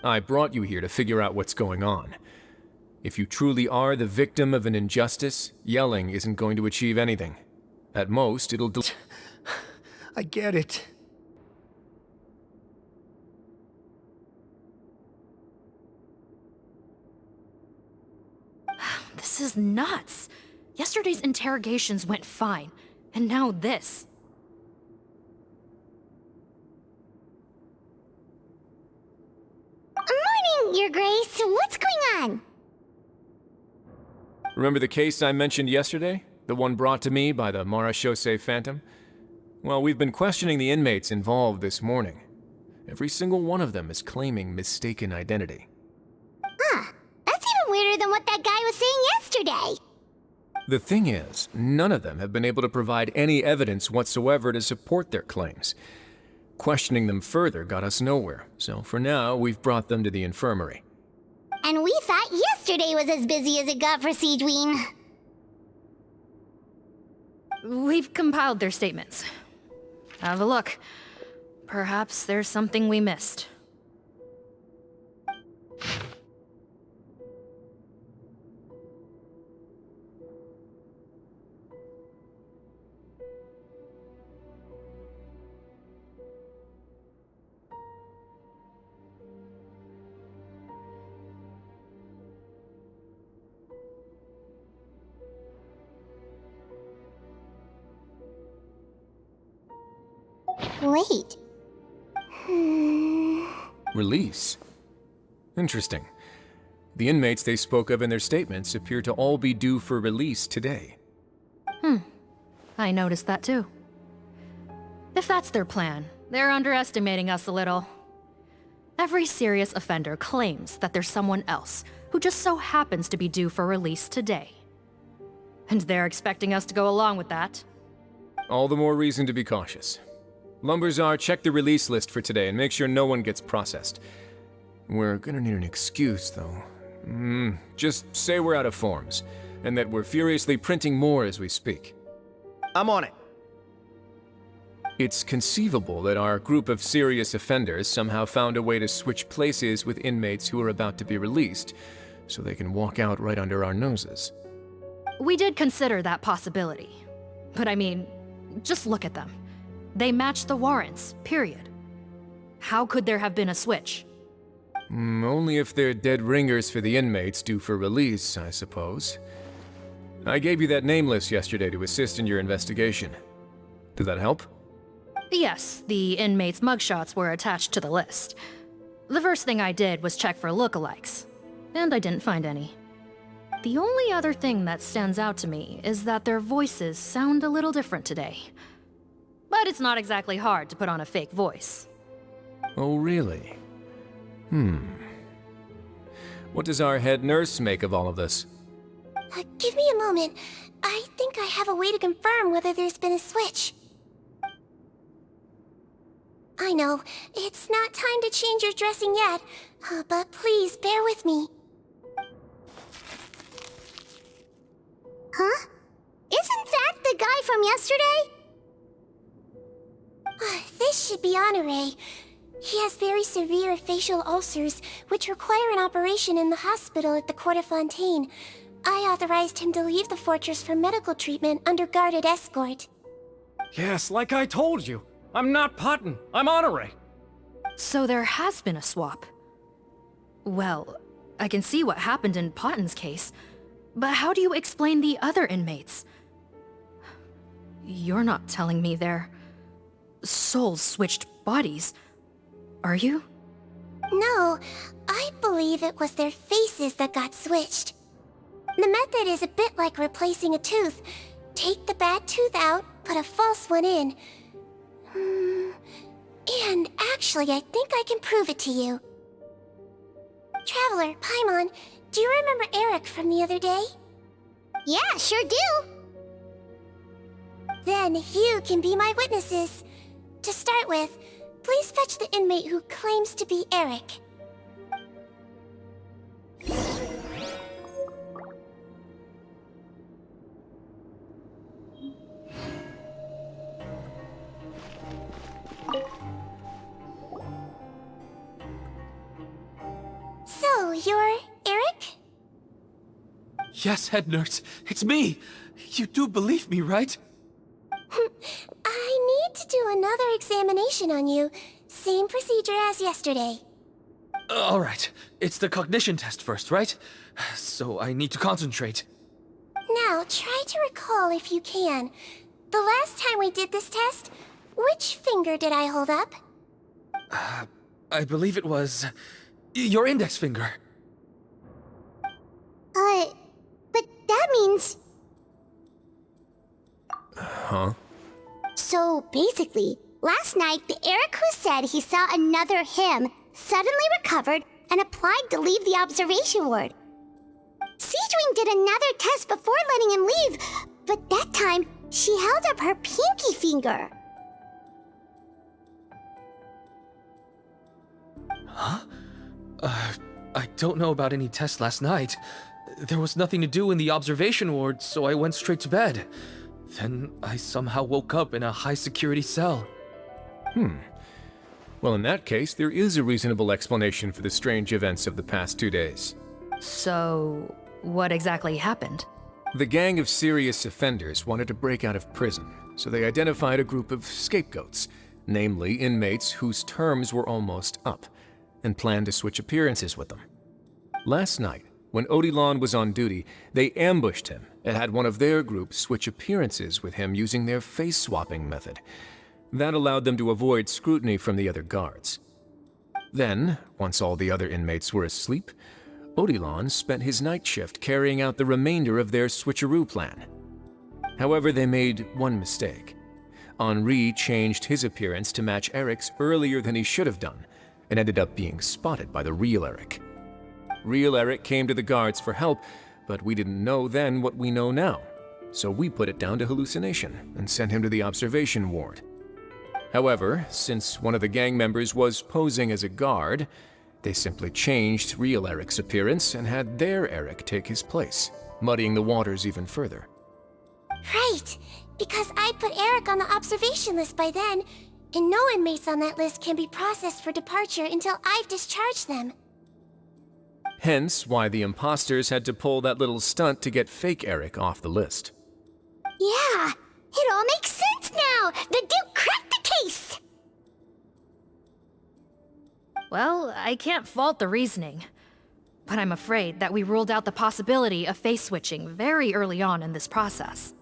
S9: I brought you here to figure out what's going on. If you truly are the victim of an injustice, yelling isn't going to achieve anything. At most, it'll
S12: I get it.
S15: This is nuts. Yesterday's interrogations went fine, and now this.
S5: Morning, Your Grace. What's going on?
S9: Remember the case I mentioned yesterday? The one brought to me by the Marechaussee Phantom? Well, we've been questioning the inmates involved this morning. Every single one of them is claiming mistaken identity.
S5: Huh. That's even weirder than what that guy was saying yesterday.
S9: The thing is, none of them have been able to provide any evidence whatsoever to support their claims. Questioning them further got us nowhere, so for now, we've brought them to the infirmary.
S5: And we thought yesterday was as busy as it got for sigewinne.
S15: We've compiled their statements. Have a look. Perhaps there's something we missed.
S5: Wait.
S9: Release? Interesting. The inmates they spoke of in their statements appear to all be due for release today.
S15: I noticed that too. If that's their plan, they're underestimating us a little. Every serious offender claims that there's someone else who just so happens to be due for release today. And they're expecting us to go along with that.
S9: All the more reason to be cautious. Lumberzar, check the release list for today and make sure no one gets processed. We're gonna need an excuse, though. Just say we're out of forms, and that we're furiously printing more as we speak.
S14: I'm on it.
S9: It's conceivable that our group of serious offenders somehow found a way to switch places with inmates who are about to be released, so they can walk out right under our noses.
S15: We did consider that possibility. But I mean, just look at them. They match the warrants, period. How could there have been a switch?
S9: Only if they're dead ringers for the inmates due for release, I suppose. I gave you that name list yesterday to assist in your investigation. Did that help?
S15: Yes, the inmates' mugshots were attached to the list. The first thing I did was check for lookalikes, and I didn't find any. The only other thing that stands out to me is that their voices sound a little different today. But it's not exactly hard to put on a fake voice.
S9: Oh, really? What does our head nurse make of all of this?
S1: Give me a moment. I think I have a way to confirm whether there's been a switch. I know, it's not time to change your dressing yet, but please bear with me.
S5: Huh? Isn't that the guy from yesterday?
S1: This should be Honore. He has very severe facial ulcers, which require an operation in the hospital at the Court of Fontaine. I authorized him to leave the fortress for medical treatment under guarded escort.
S16: Yes, like I told you. I'm not Potton. I'm Honore.
S15: So there has been a swap. Well, I can see what happened in Potton's case, but how do you explain the other inmates? You're not telling me their souls switched bodies, are you?
S1: No, I believe it was their faces that got switched. The method is a bit like replacing a tooth. Take the bad tooth out, put a false one in. And actually, I think I can prove it to you. Traveler, Paimon, do you remember Eric from the other day?
S5: Yeah, sure do.
S1: Then you can be my witnesses. To start with, please fetch the inmate who claims to be Eric. you're Eric?
S8: Yes, head nurse. It's me. You do believe me, right?
S1: I need to do another examination on you. Same procedure as yesterday.
S8: All right. It's the cognition test first, right? So I need to concentrate.
S1: Now, try to recall if you can. The last time we did this test, which finger did I hold up?
S8: I believe it was your index finger.
S5: But that means...
S9: Huh?
S5: So basically, last night, the Eric who said he saw another him suddenly recovered and applied to leave the observation ward. Sigewinne did another test before letting him leave, but that time, she held up her pinky finger.
S8: Huh? I don't know about any tests last night. There was nothing to do in the observation ward, so I went straight to bed. Then I somehow woke up in a high-security cell.
S9: Well, in that case, there is a reasonable explanation for the strange events of the past 2 days.
S15: So, what exactly happened?
S9: The gang of serious offenders wanted to break out of prison, so they identified a group of scapegoats, namely inmates whose terms were almost up, and planned to switch appearances with them. Last night, when Odilon was on duty, they ambushed him and had one of their group switch appearances with him using their face-swapping method. That allowed them to avoid scrutiny from the other guards. Then, once all the other inmates were asleep, Odilon spent his night shift carrying out the remainder of their switcheroo plan. However, they made one mistake. Henri changed his appearance to match Eric's earlier than he should have done, and ended up being spotted by the real Eric. Real Eric came to the guards for help, but we didn't know then what we know now, so we put it down to hallucination and sent him to the observation ward. However, since one of the gang members was posing as a guard, they simply changed real Eric's appearance and had their Eric take his place, muddying the waters even further.
S1: Right, because I put Eric on the observation list by then, and no inmates on that list can be processed for departure until I've discharged them.
S9: Hence why the imposters had to pull that little stunt to get fake Eric off the list.
S5: Yeah, it all makes sense now! The Duke cracked the case!
S15: Well, I can't fault the reasoning. But I'm afraid that we ruled out the possibility of face switching very early on in this process.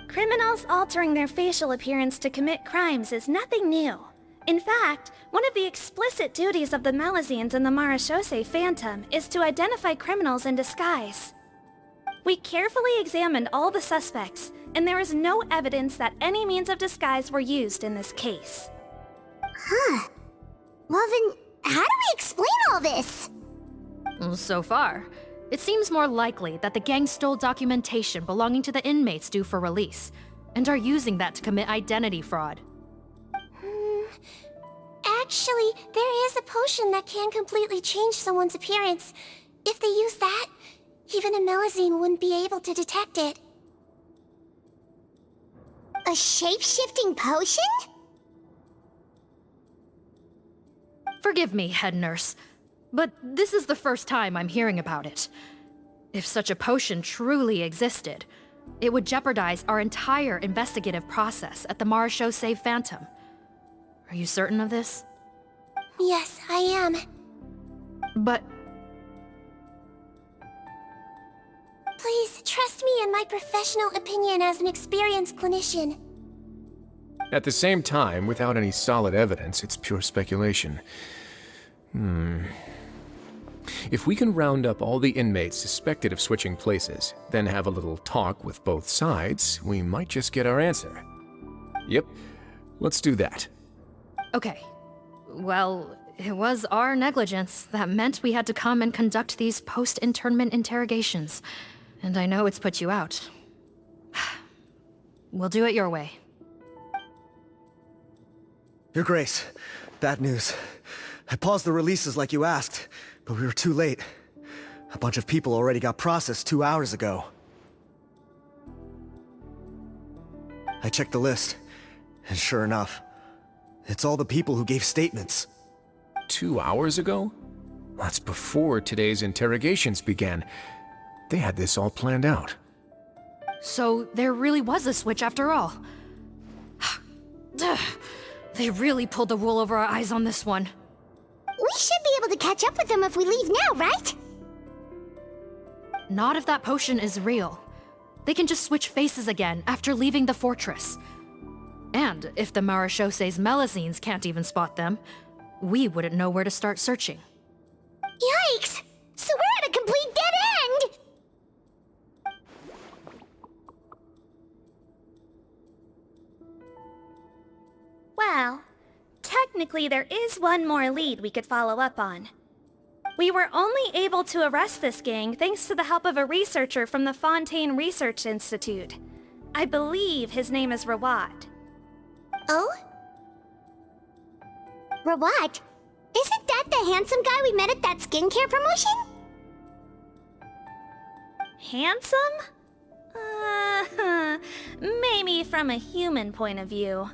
S6: Criminals altering their facial appearance to commit crimes is nothing new. In fact, one of the explicit duties of the Malazines in the Marechaussee Phantom is to identify criminals in disguise. We carefully examined all the suspects, and there is no evidence that any means of disguise were used in this case.
S5: Huh. Well then, how do we explain all this?
S15: So far, it seems more likely that the gang stole documentation belonging to the inmates due for release, and are using that to commit identity fraud.
S1: Actually, there is a potion that can completely change someone's appearance. If they use that, even a Malazine wouldn't be able to detect it.
S5: A shape-shifting potion?
S15: Forgive me, head nurse, but this is the first time I'm hearing about it. If such a potion truly existed, it would jeopardize our entire investigative process at the Marechaussee Phantom. Are you certain of this?
S1: Yes, I am.
S15: But...
S1: Please, trust me in my professional opinion as an experienced clinician.
S9: At the same time, without any solid evidence, it's pure speculation. If we can round up all the inmates suspected of switching places, then have a little talk with both sides, we might just get our answer. Yep, let's do that.
S15: Okay. Well, it was our negligence that meant we had to come and conduct these post-internment interrogations. And I know it's put you out. We'll do it your way.
S14: Your Grace, bad news. I paused the releases like you asked, but we were too late. A bunch of people already got processed 2 hours ago. I checked the list, and sure enough, it's all the people who gave statements.
S9: 2 hours ago? That's before today's interrogations began. They had this all planned out.
S15: So there really was a switch after all. They really pulled the wool over our eyes on this one.
S5: We should be able to catch up with them if we leave now, right?
S15: Not if that potion is real. They can just switch faces again after leaving the fortress. And if the Maréchaussee's Melusines can't even spot them, we wouldn't know where to start searching.
S5: Yikes! So we're at a complete dead end!
S17: Well, technically there is one more lead we could follow up on. We were only able to arrest this gang thanks to the help of a researcher from the Fontaine Research Institute. I believe his name is Rawat.
S5: Oh? Rawat? Isn't that the handsome guy we met at that skincare promotion?
S17: Handsome? Maybe from a human point of view.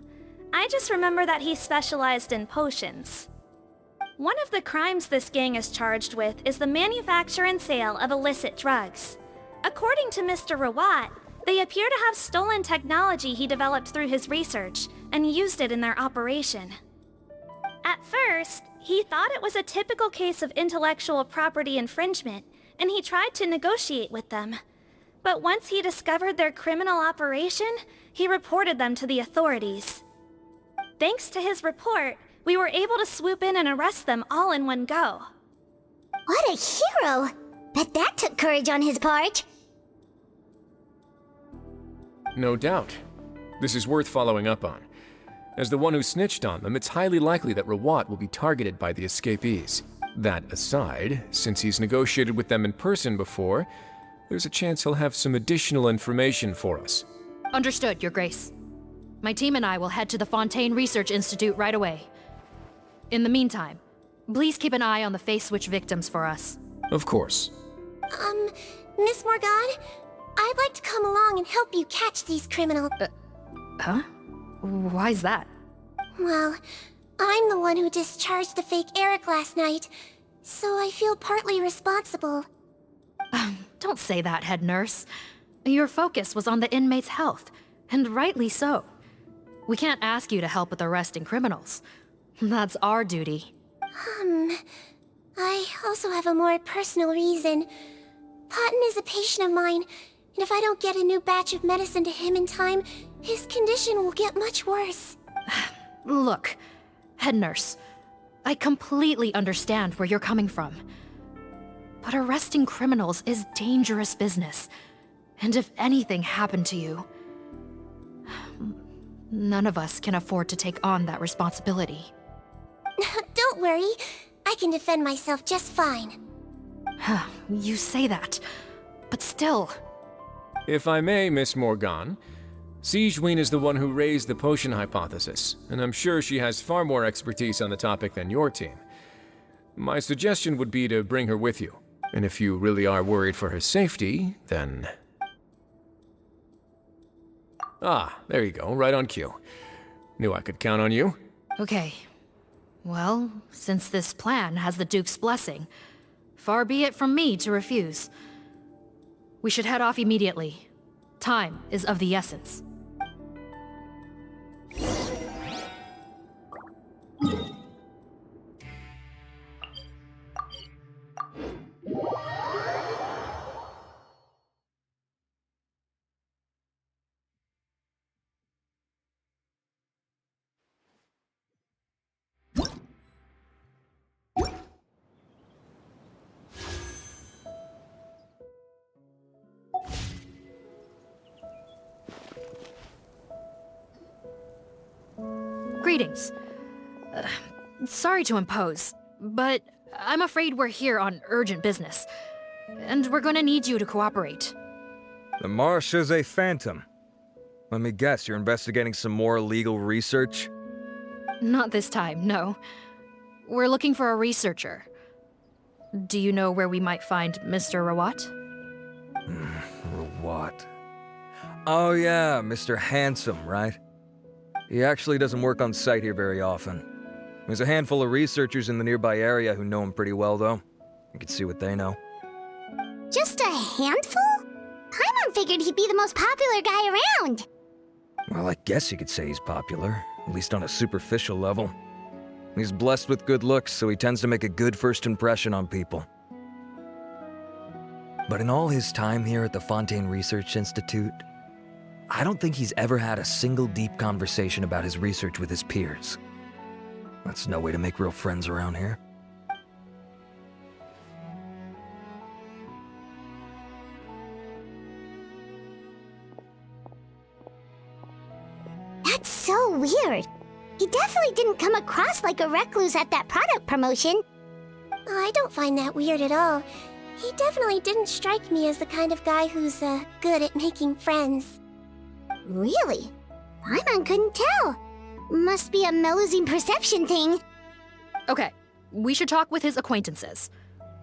S17: I just remember that he specialized in potions. One of the crimes this gang is charged with is the manufacture and sale of illicit drugs. According to Mr. Rawat, they appear to have stolen technology he developed through his research and used it in their operation. At first, he thought it was a typical case of intellectual property infringement, and he tried to negotiate with them. But once he discovered their criminal operation, he reported them to the authorities. Thanks to his report, we were able to swoop in and arrest them all in one go.
S5: What a hero! Bet that took courage on his part.
S9: No doubt. This is worth following up on. As the one who snitched on them, it's highly likely that Rawat will be targeted by the escapees. That aside, since he's negotiated with them in person before, there's a chance he'll have some additional information for us.
S15: Understood, Your Grace. My team and I will head to the Fontaine Research Institute right away. In the meantime, please keep an eye on the face switch victims for us.
S9: Of course.
S1: Miss Morgan, I'd like to come along and help you catch these criminals.
S15: Huh? Why's that?
S1: Well, I'm the one who discharged the fake Eric last night, so I feel partly responsible.
S15: Don't say that, head nurse. Your focus was on the inmate's health, and rightly so. We can't ask you to help with arresting criminals. That's our duty.
S1: I also have a more personal reason. Patton is a patient of mine, and if I don't get a new batch of medicine to him in time, his condition will get much worse.
S15: Look, head nurse, I completely understand where you're coming from. But arresting criminals is dangerous business. And if anything happened to you, none of us can afford to take on that responsibility.
S1: Don't worry, I can defend myself just fine.
S15: You say that, but still.
S9: If I may, Miss Morgan, sigewinne is the one who raised the potion hypothesis, and I'm sure she has far more expertise on the topic than your team. My suggestion would be to bring her with you, and if you really are worried for her safety, then... Ah, there you go, right on cue. Knew I could count on you.
S15: Okay. Well, since this plan has the Duke's blessing, far be it from me to refuse. We should head off immediately. Time is of the essence. Greetings. Sorry to impose, but I'm afraid we're here on urgent business, and we're gonna need you to cooperate.
S7: The Maréchaussee Phantom. Let me guess, you're investigating some more illegal research?
S15: Not this time, no. We're looking for a researcher. Do you know where we might find Mr. Rawat?
S7: Rawat. Oh yeah, Mr. Handsome, right? He actually doesn't work on site here very often. There's a handful of researchers in the nearby area who know him pretty well, though. You could see what they know.
S5: Just a handful? Paimon figured he'd be the most popular guy around.
S7: Well, I guess you could say he's popular, at least on a superficial level. He's blessed with good looks, so he tends to make a good first impression on people. But in all his time here at the Fontaine Research Institute, I don't think he's ever had a single deep conversation about his research with his peers. That's no way to make real friends around here.
S5: That's so weird. He definitely didn't come across like a recluse at that product promotion.
S1: I don't find that weird at all. He definitely didn't strike me as the kind of guy who's good at making friends.
S5: Really? Paimon couldn't tell. Must be a Melusine perception thing.
S15: Okay, we should talk with his acquaintances.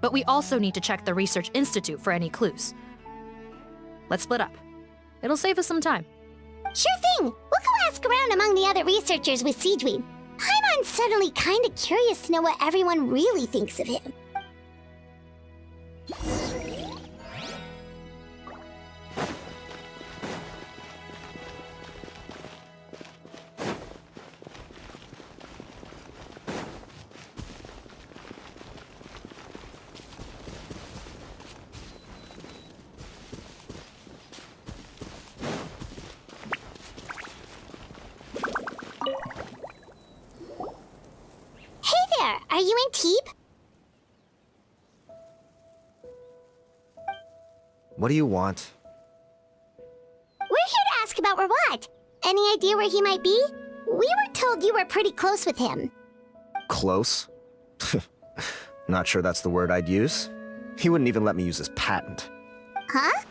S15: But we also need to check the Research Institute for any clues. Let's split up. It'll save us some time.
S5: Sure thing. We'll go ask around among the other researchers with sigewinne. Paimon's suddenly kinda curious to know what everyone really thinks of him. Are you in Teeb?
S14: What do you want?
S5: We're here to ask about Rawat. Any idea where he might be? We were told you were pretty close with him.
S14: Close? Not sure that's the word I'd use. He wouldn't even let me use his patent.
S5: Huh?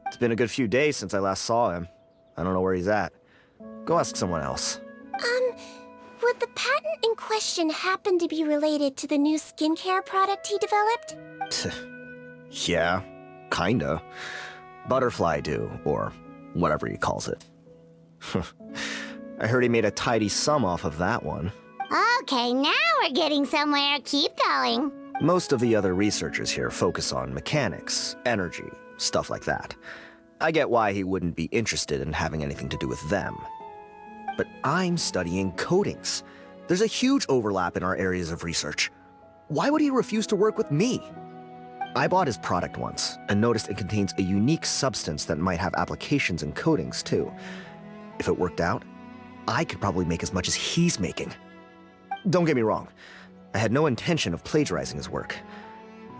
S14: It's been a good few days since I last saw him. I don't know where he's at. Go ask someone else.
S1: Would the patent in question happen to be related to the new skincare product he developed?
S14: Yeah, kinda. Butterfly dew, or whatever he calls it. I heard he made a tidy sum off of that one.
S5: Okay, now we're getting somewhere. Keep going.
S14: Most of the other researchers here focus on mechanics, energy, stuff like that. I get why he wouldn't be interested in having anything to do with them. But I'm studying coatings. There's a huge overlap in our areas of research. Why would he refuse to work with me? I bought his product once and noticed it contains a unique substance that might have applications in coatings too. If it worked out, I could probably make as much as he's making. Don't get me wrong, I had no intention of plagiarizing his work.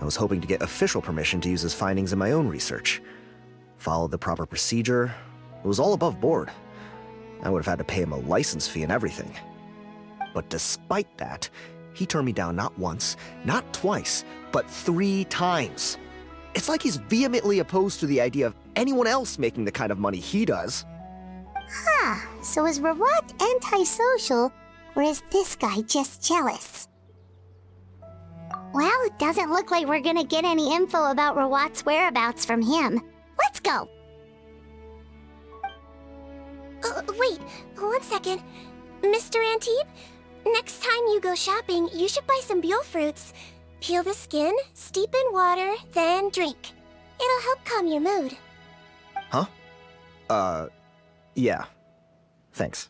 S14: I was hoping to get official permission to use his findings in my own research. Followed the proper procedure. It was all above board. I would have had to pay him a license fee and everything. But despite that, he turned me down not once, not twice, but 3 times. It's like he's vehemently opposed to the idea of anyone else making the kind of money he does.
S5: Huh, so is Rawat antisocial, or is this guy just jealous? Well, it doesn't look like we're gonna get any info about Rawat's whereabouts from him. Let's go!
S1: Wait, 1 second. Mr. Antibes, next time you go shopping, you should buy some Buell fruits. Peel the skin, steep in water, then drink. It'll help calm your mood.
S14: Huh? Yeah. Thanks.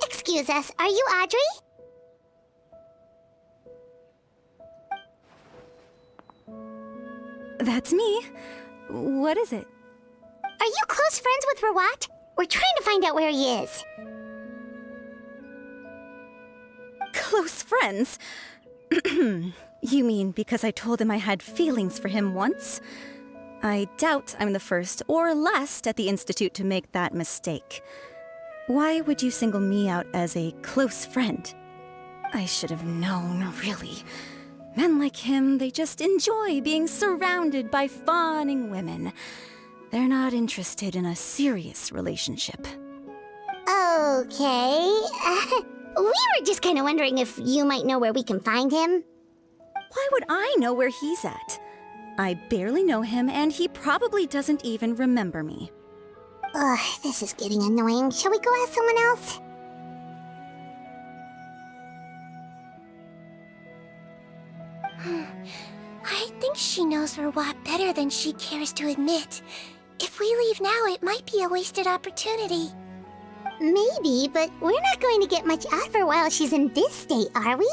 S5: Excuse us, are you Audrey?
S18: That's me. What is it?
S5: Are you close friends with Rawat? We're trying to find out where he is.
S18: Close friends? You mean because I told him I had feelings for him once? I doubt I'm the first or last at the Institute to make that mistake. Why would you single me out as a close friend? I should have known, really. Men like him, they just enjoy being surrounded by fawning women. They're not interested in a serious relationship.
S5: Okay. We were just kind of wondering if you might know where we can find him.
S18: Why would I know where he's at? I barely know him, and he probably doesn't even remember me.
S5: Ugh, this is getting annoying. Shall we go ask someone else?
S1: I think she knows Rawat better than she cares to admit. If we leave now, it might be a wasted opportunity.
S5: Maybe, but we're not going to get much out of her while she's in this state, are we?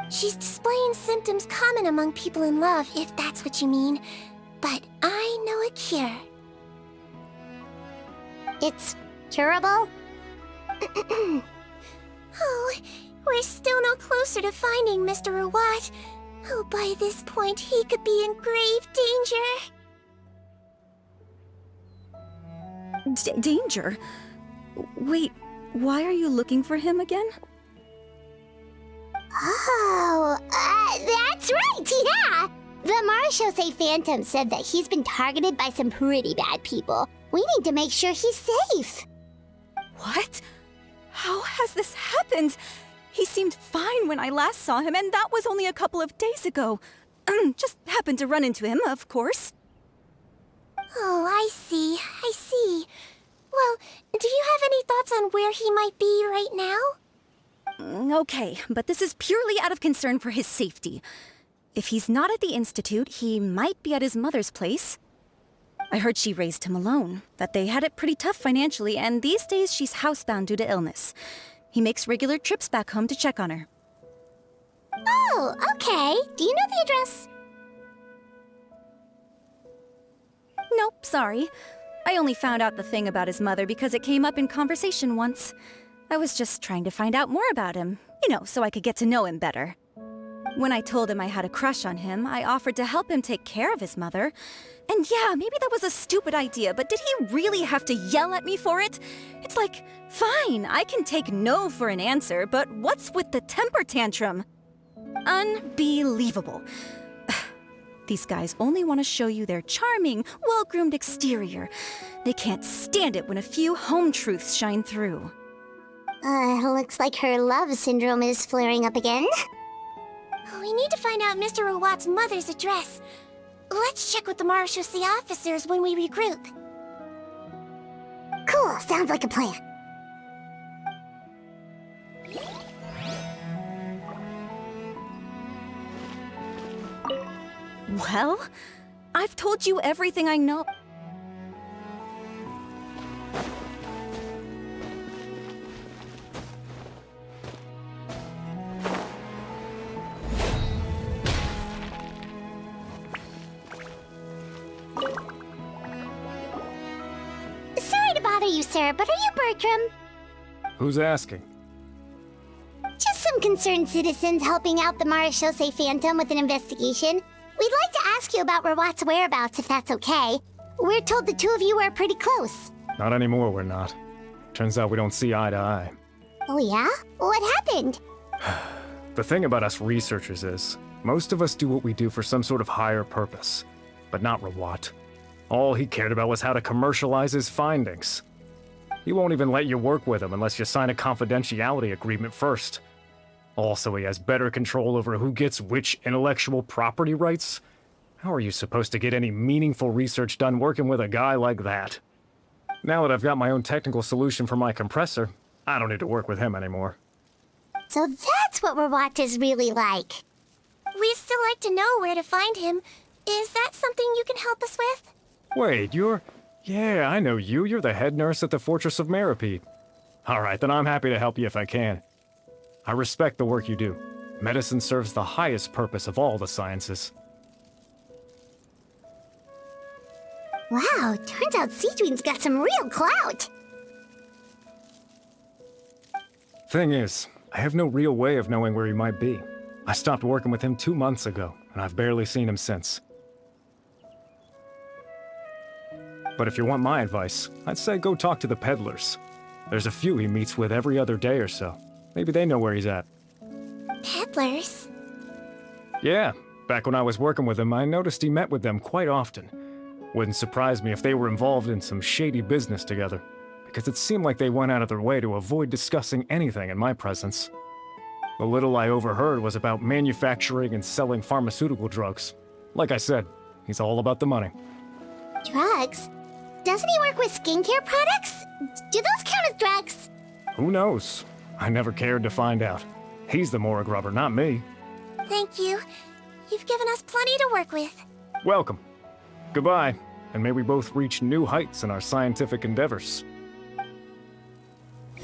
S1: She's displaying symptoms common among people in love, if that's what you mean. But I know a cure.
S5: It's curable?
S1: Oh, we're still no closer to finding Mr. Rawat. Oh, by this point, he could be in grave danger.
S18: Danger? Wait, why are you looking for him again?
S5: Oh, that's right, yeah! The Marechaussee Phantom said that he's been targeted by some pretty bad people. We need to make sure he's safe.
S18: What? How has this happened? He seemed fine when I last saw him, and that was only a couple of days ago. Just happened to run into him, of course.
S1: Oh, I see. Well, do you have any thoughts on where he might be right now?
S18: Okay, but this is purely out of concern for his safety. If he's not at the Institute, he might be at his mother's place. I heard she raised him alone, that they had it pretty tough financially, and these days she's housebound due to illness. He makes regular trips back home to check on her.
S5: Oh, okay. Do you know the address?
S18: Nope, sorry. I only found out the thing about his mother because it came up in conversation once. I was just trying to find out more about him, so I could get to know him better. When I told him I had a crush on him, I offered to help him take care of his mother. And yeah, maybe that was a stupid idea, but did he really have to yell at me for it? It's like, fine, I can take no for an answer, but what's with the temper tantrum? Unbelievable. These guys only want to show you their charming, well-groomed exterior. They can't stand it when a few home truths shine through.
S5: Looks like her love syndrome is flaring up again.
S1: We need to find out Mr. Rawat's mother's address. Let's check with the Marechaussee officers when we regroup.
S5: Cool, sounds like a plan.
S18: Well, I've told you everything I know.
S5: Sorry to bother you, sir, but are you Bertram?
S11: Who's asking?
S5: Just some concerned citizens helping out the Marechaussee Phantom with an investigation. We'd like to ask you about Rawat's whereabouts, if that's okay. We're told the two of you are pretty close.
S11: Not anymore, we're not. Turns out we don't see eye to eye.
S5: Oh yeah? What happened?
S11: The thing about us researchers is, most of us do what we do for some sort of higher purpose. But not Rawat. All he cared about was how to commercialize his findings. He won't even let you work with him unless you sign a confidentiality agreement first. Also, he has better control over who gets which intellectual property rights. How are you supposed to get any meaningful research done working with a guy like that? Now that I've got my own technical solution for my compressor, I don't need to work with him anymore.
S5: So that's what Rawat is really like.
S1: We'd still like to know where to find him. Is that something you can help us with?
S11: Wait, Yeah, I know you. You're the head nurse at the Fortress of Meropide. Alright, then I'm happy to help you if I can. I respect the work you do. Medicine serves the highest purpose of all the sciences.
S5: Wow, turns out sigewinne's got some real clout.
S11: Thing is, I have no real way of knowing where he might be. I stopped working with him 2 months ago, and I've barely seen him since. But if you want my advice, I'd say go talk to the peddlers. There's a few he meets with every other day or so. Maybe they know where he's at.
S1: Peddlers?
S11: Yeah, back when I was working with him, I noticed he met with them quite often. Wouldn't surprise me if they were involved in some shady business together, because it seemed like they went out of their way to avoid discussing anything in my presence. The little I overheard was about manufacturing and selling pharmaceutical drugs. Like I said, he's all about the money.
S5: Drugs? Doesn't he work with skincare products? Do those count as drugs?
S11: Who knows? I never cared to find out. He's the morgue rubber, not me.
S1: Thank you. You've given us plenty to work with.
S11: Welcome. Goodbye, and may we both reach new heights in our scientific endeavors.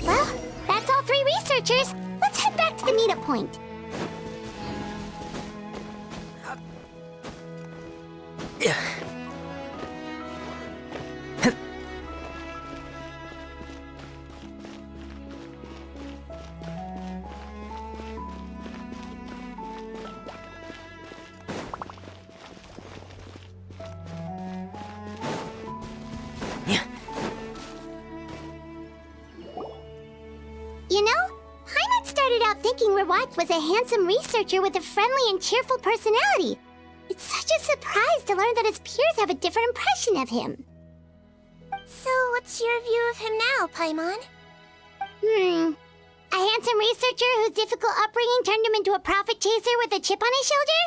S5: Well, that's all 3 researchers. Let's head back to the meetup point. You know, Hyman started out thinking Rawat was a handsome researcher with a friendly and cheerful personality. It's such a surprise to learn that his peers have a different impression of him.
S1: So, what's your view of him now, Paimon?
S5: A handsome researcher whose difficult upbringing turned him into a profit chaser with a chip on his shoulder?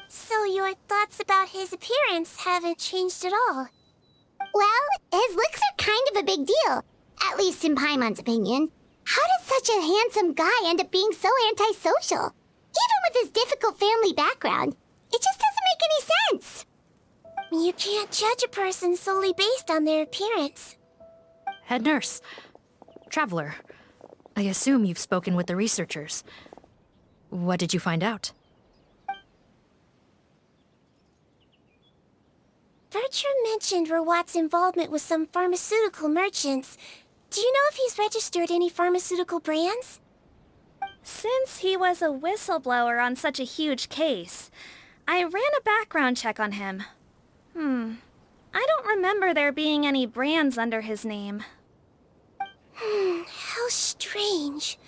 S1: So your thoughts about his appearance haven't changed at all?
S5: Well, his looks are kind of a big deal, at least in Paimon's opinion. How did such a handsome guy end up being so antisocial? Even with his difficult family background, it just doesn't make any sense.
S1: You can't judge a person solely based on their appearance.
S15: Head nurse. Traveler. I assume you've spoken with the researchers. What did you find out?
S1: Bertram mentioned Rawat's involvement with some pharmaceutical merchants. Do you know if he's registered any pharmaceutical brands?
S17: Since he was a whistleblower on such a huge case, I ran a background check on him. I don't remember there being any brands under his name.
S1: How strange.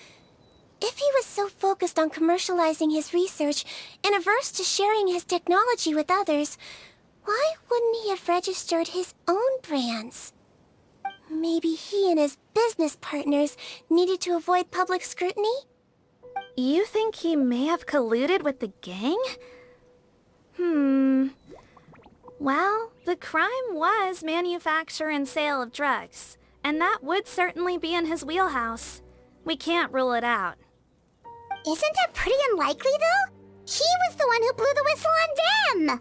S1: If he was so focused on commercializing his research and averse to sharing his technology with others, why wouldn't he have registered his own brands? Maybe he and his business partners needed to avoid public scrutiny?
S17: You think he may have colluded with the gang? Well, the crime was manufacture and sale of drugs, and that would certainly be in his wheelhouse. We can't rule it out.
S5: Isn't that pretty unlikely, though? He was the one who blew the whistle on them!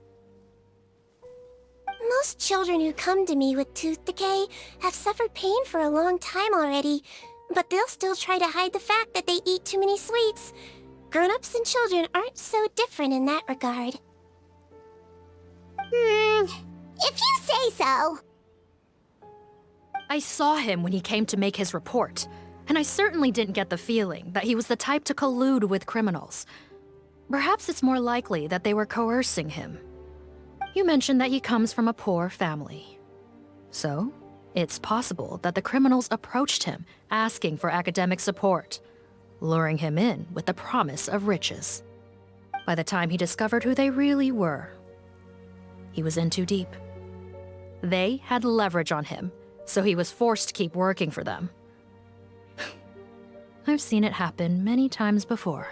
S1: Most children who come to me with tooth decay have suffered pain for a long time already, but they'll still try to hide the fact that they eat too many sweets. Grown-ups and children aren't so different in that regard.
S5: If you say so.
S15: I saw him when he came to make his report, and I certainly didn't get the feeling that he was the type to collude with criminals. Perhaps it's more likely that they were coercing him. You mentioned that he comes from a poor family. So, it's possible that the criminals approached him, asking for academic support, luring him in with the promise of riches. By the time he discovered who they really were, he was in too deep. They had leverage on him, so he was forced to keep working for them. I've seen it happen many times before.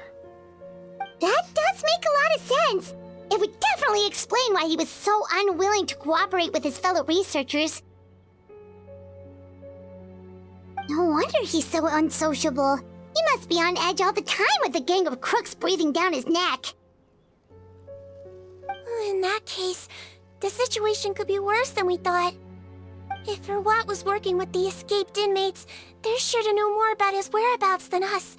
S5: That does make a lot of sense. It would definitely explain why he was so unwilling to cooperate with his fellow researchers. No wonder he's so unsociable. He must be on edge all the time with a gang of crooks breathing down his neck.
S1: In that case, the situation could be worse than we thought. If Rawat was working with the escaped inmates, they're sure to know more about his whereabouts than us.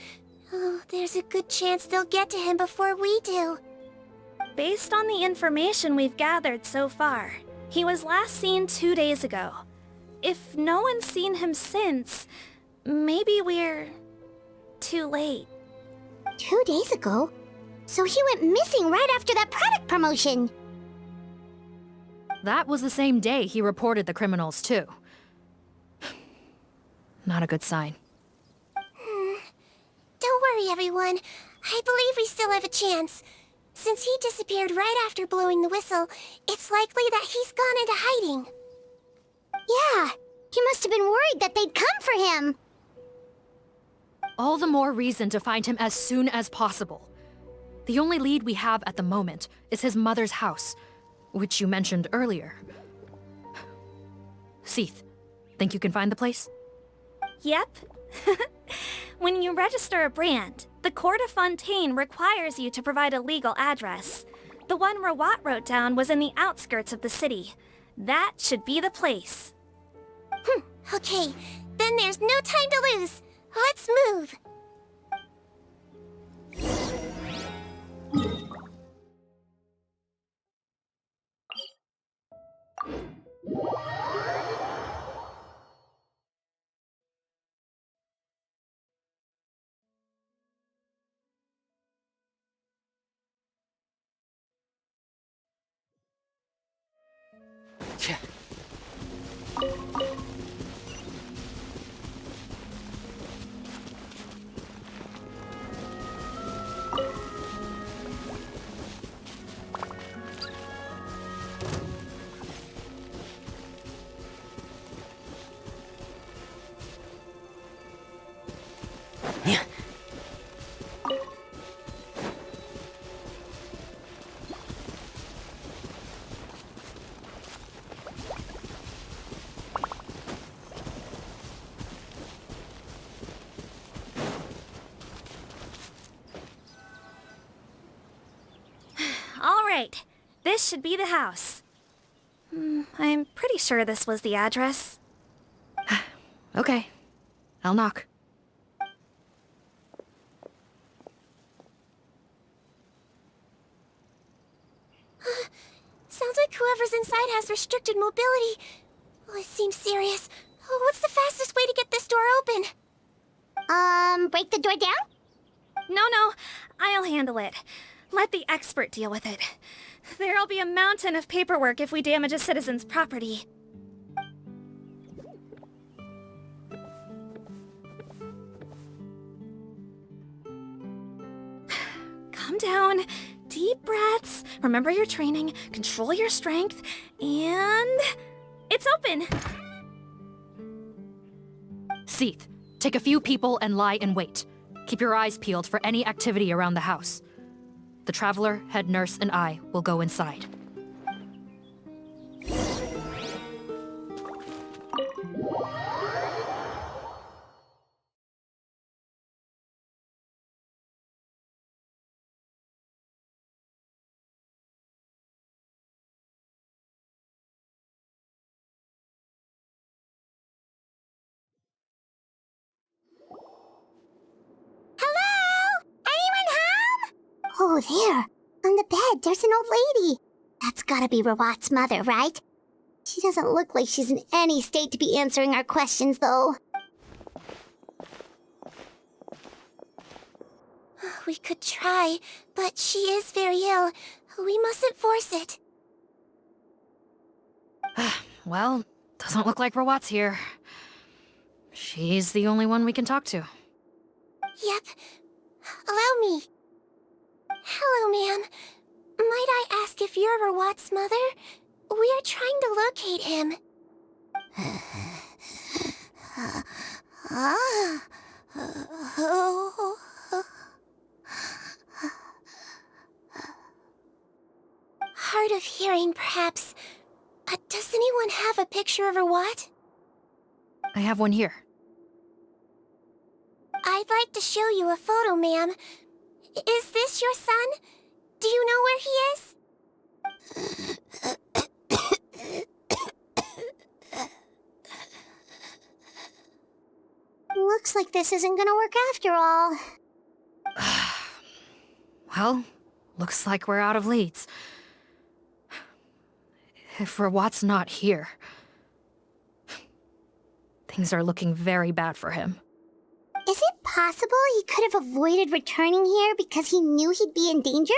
S1: Oh, there's a good chance they'll get to him before we do.
S17: Based on the information we've gathered so far, he was last seen 2 days ago. If no one's seen him since, maybe we're too late.
S5: 2 days ago? So he went missing right after that product promotion.
S15: That was the same day he reported the criminals, too. Not a good sign.
S1: Don't worry, everyone. I believe we still have a chance. Since he disappeared right after blowing the whistle, it's likely that he's gone into hiding.
S5: Yeah, he must have been worried that they'd come for him.
S15: All the more reason to find him as soon as possible. The only lead we have at the moment is his mother's house, which you mentioned earlier. Seath, think you can find the place?
S17: Yep. When you register a brand, the Court of Fontaine requires you to provide a legal address. The one Rawat wrote down was in the outskirts of the city. That should be the place.
S1: Okay, then there's no time to lose. Let's move.
S17: All right, this should be the house. I'm pretty sure this was the address.
S15: Okay, I'll knock.
S1: Sounds like whoever's inside has restricted mobility. Oh, it seems serious. Oh, what's the fastest way to get this door open?
S5: Break the door down?
S17: No, I'll handle it. Let the expert deal with it. There'll be a mountain of paperwork if we damage a citizen's property. Calm down. Deep breaths. Remember your training. Control your strength. And... it's open!
S15: Seath, take a few people and lie in wait. Keep your eyes peeled for any activity around the house. The Traveler, head nurse, and I will go inside.
S5: Oh, there. On the bed, there's an old lady. That's gotta be Rawat's mother, right? She doesn't look like she's in any state to be answering our questions, though.
S1: We could try, but she is very ill. We mustn't force it.
S15: Well, doesn't look like Rawat's here. She's the only one we can talk to.
S1: Yep. Allow me. Hello, ma'am. Might I ask if you're Rawat's mother? We are trying to locate him. Hard of hearing, perhaps. Does anyone have a picture of Rawat?
S15: I have one here.
S1: I'd like to show you a photo, ma'am. Is this your son? Do you know where he is?
S5: Looks like this isn't gonna work after all.
S15: Well, looks like we're out of leads. If Rawat's not here, things are looking very bad for him.
S5: Is it possible he could have avoided returning here because he knew he'd be in danger?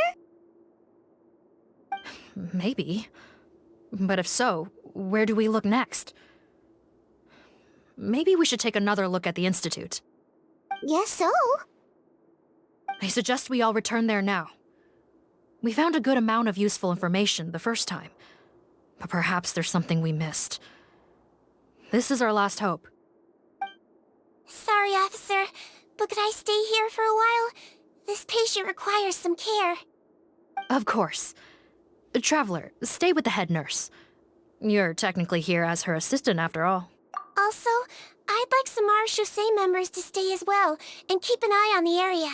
S15: Maybe. But if so, where do we look next? Maybe we should take another look at the Institute.
S5: Guess so.
S15: I suggest we all return there now. We found a good amount of useful information the first time, but perhaps there's something we missed. This is our last hope.
S1: Sorry, officer, but could I stay here for a while? This patient requires some care.
S15: Of course. Traveler, stay with the head nurse. You're technically here as her assistant after all.
S1: Also, I'd like some Marechaussee members to stay as well, and keep an eye on the area.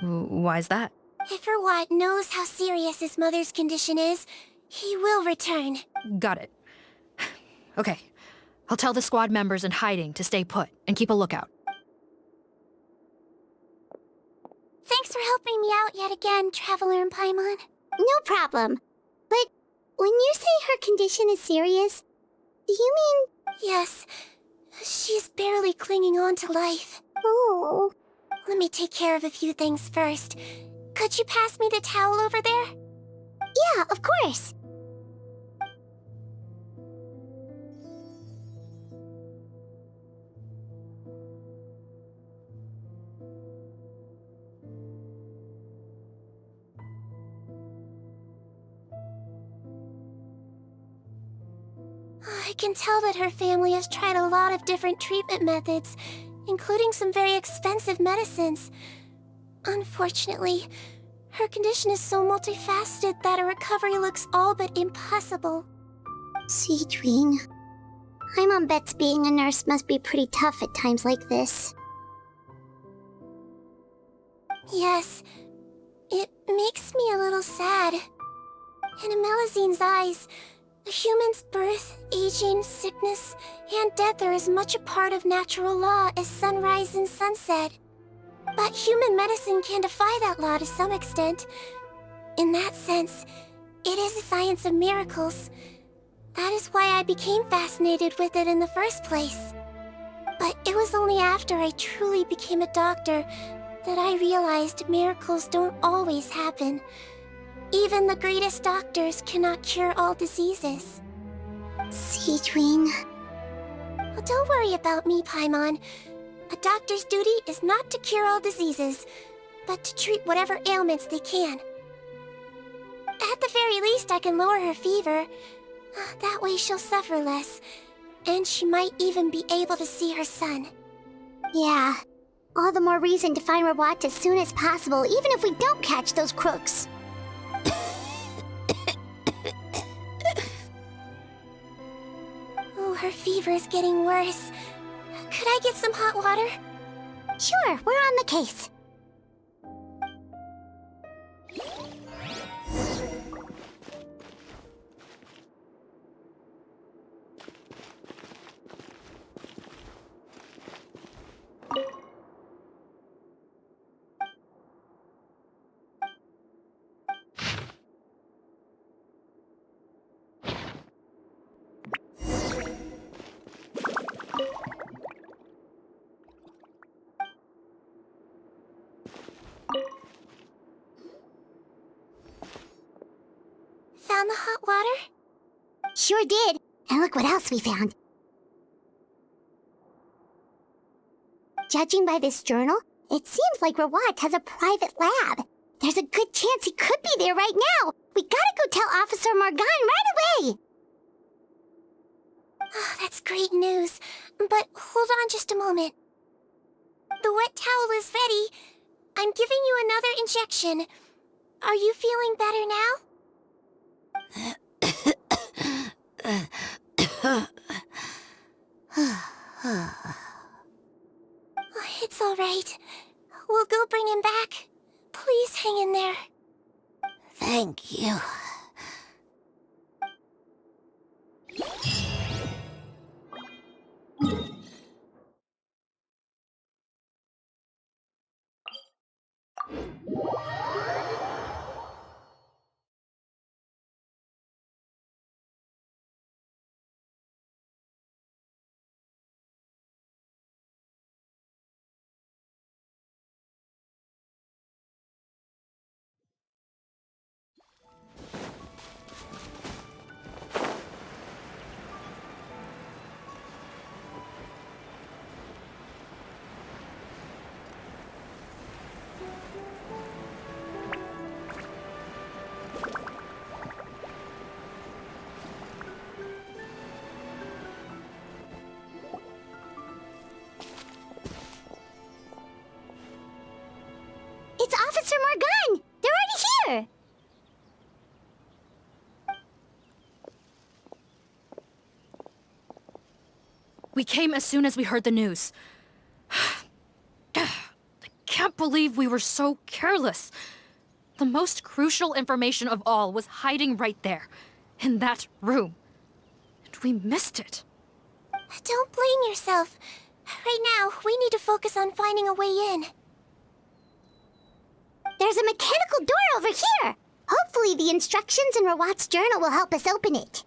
S15: Why's that?
S1: If Rawat knows how serious his mother's condition is, he will return.
S15: Got it. Okay. I'll tell the squad members in hiding to stay put and keep a lookout.
S1: Thanks for helping me out yet again, Traveler and Paimon.
S5: No problem. But when you say her condition is serious, do you mean...
S1: Yes. She's barely clinging on to life.
S5: Oh.
S1: Let me take care of a few things first. Could you pass me the towel over there?
S5: Yeah, of course.
S1: I can tell that her family has tried a lot of different treatment methods, including some very expensive medicines. Unfortunately, her condition is so multifaceted that a recovery looks all but impossible.
S5: Sigewinne, my mom bets being a nurse must be pretty tough at times like this.
S1: Yes, it makes me a little sad. In Amelazine's eyes, a human's birth, aging, sickness, and death are as much a part of natural law as sunrise and sunset. But human medicine can defy that law to some extent. In that sense, it is a science of miracles. That is why I became fascinated with it in the first place. But it was only after I truly became a doctor that I realized miracles don't always happen. Even the greatest doctors cannot cure all diseases.
S5: Sigewinne.
S1: Well, don't worry about me, Paimon. A doctor's duty is not to cure all diseases, but to treat whatever ailments they can. At the very least, I can lower her fever. That way she'll suffer less, and she might even be able to see her son.
S5: Yeah, all the more reason to find Rawat as soon as possible, even if we don't catch those crooks.
S1: Oh, her fever is getting worse. Could I get some hot water?
S5: Sure, we're on the case.
S1: Found the hot water?
S5: Sure did. And look what else we found. Judging by this journal, it seems like Rawat has a private lab. There's a good chance he could be there right now. We gotta go tell Officer Morgan right away.
S1: Oh, that's great news. But hold on just a moment. The wet towel is ready. I'm giving you another injection. Are you feeling better now? It's all right. We'll go bring him back. Please hang in there.
S5: Thank you. Officer Morgan! They're already here!
S15: We came as soon as we heard the news. I can't believe we were so careless. The most crucial information of all was hiding right there, in that room. And we missed it.
S1: Don't blame yourself. Right now, we need to focus on finding a way in.
S5: There's a mechanical door over here! Hopefully the instructions in Rawat's journal will help us open it.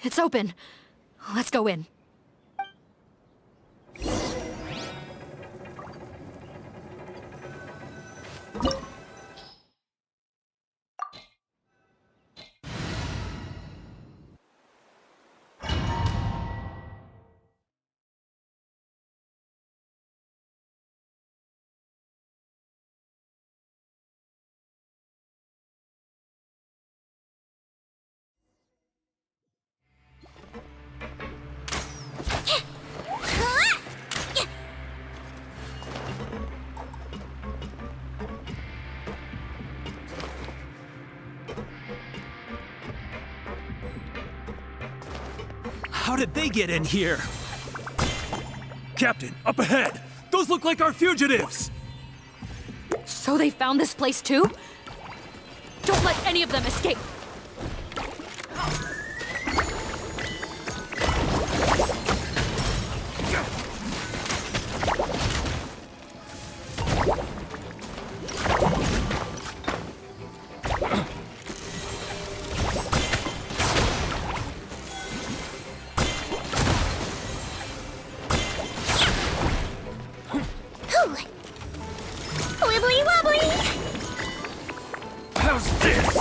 S15: It's open. Let's go in.
S19: How did they get in here? Captain, up ahead! Those look like our fugitives!
S15: So they found this place too? Don't let any of them escape!
S1: Wibbly wobbly!
S19: How's this?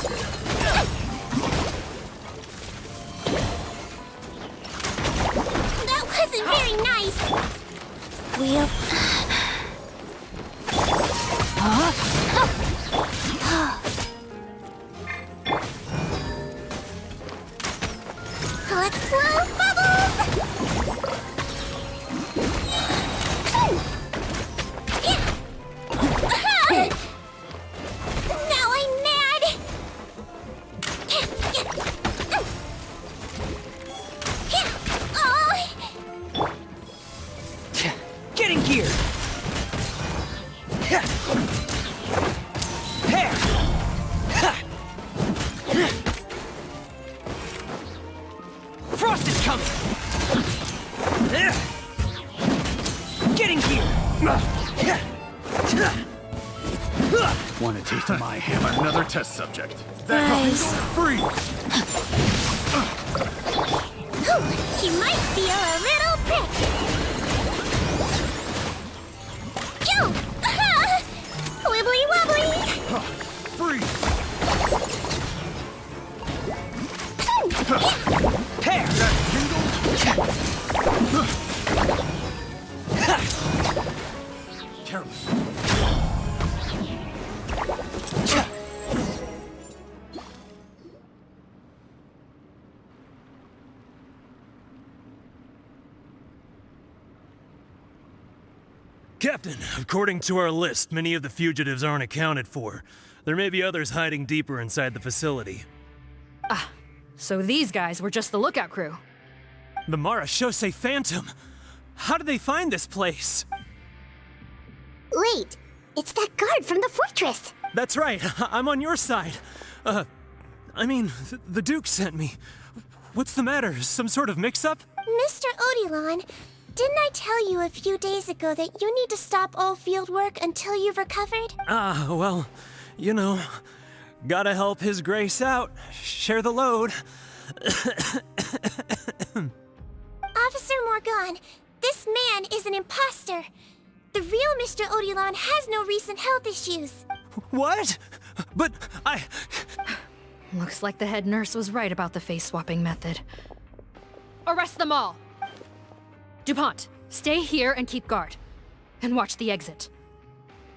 S1: That wasn't very nice. We'll... Let's blow bubbles! Now I'm mad!
S2: Get in gear! Frost is coming! Get in gear!
S19: Want a taste of my hammer? Another test subject.
S1: Nice.
S19: Freeze!
S1: He might feel a little prick. Yo! Wibbly wobbly!
S19: Freeze!
S2: Pair!
S19: Careless. Captain, according to our list, many of the fugitives aren't accounted for. There may be others hiding deeper inside the facility.
S15: Ah, so these guys were just the lookout crew.
S19: The Marachose Phantom! How did they find this place?
S5: Wait, it's that guard from the fortress!
S19: That's right, I'm on your side. The Duke sent me. What's the matter? Some sort of mix-up?
S1: Mr. Odilon, didn't I tell you a few days ago that you need to stop all field work until you've recovered?
S19: Ah, well, you know, gotta help His Grace out. Share the load.
S1: Officer Morgan, this man is an imposter. The real Mr. Odilon has no recent health issues.
S19: What? But
S15: Looks like the head nurse was right about the face-swapping method. Arrest them all! DuPont, stay here and keep guard. and watch the exit.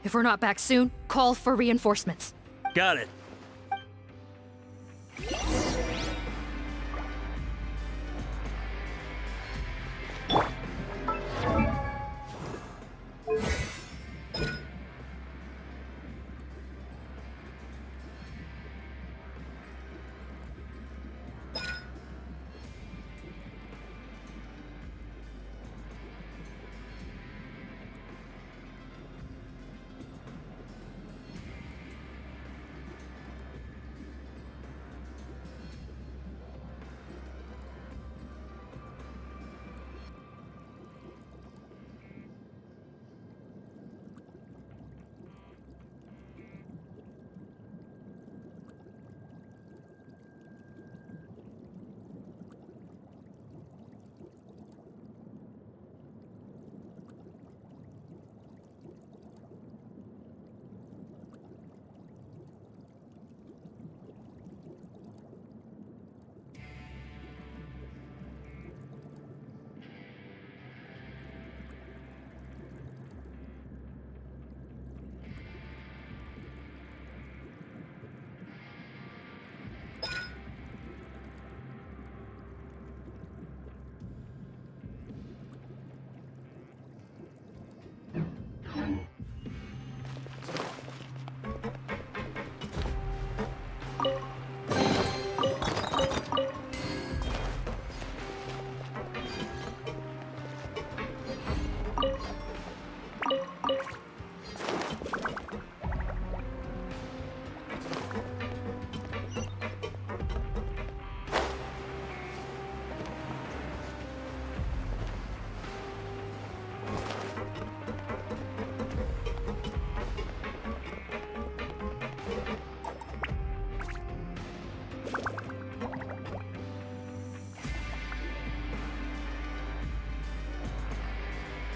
S15: If we're not back soon, call for reinforcements.
S19: Got it.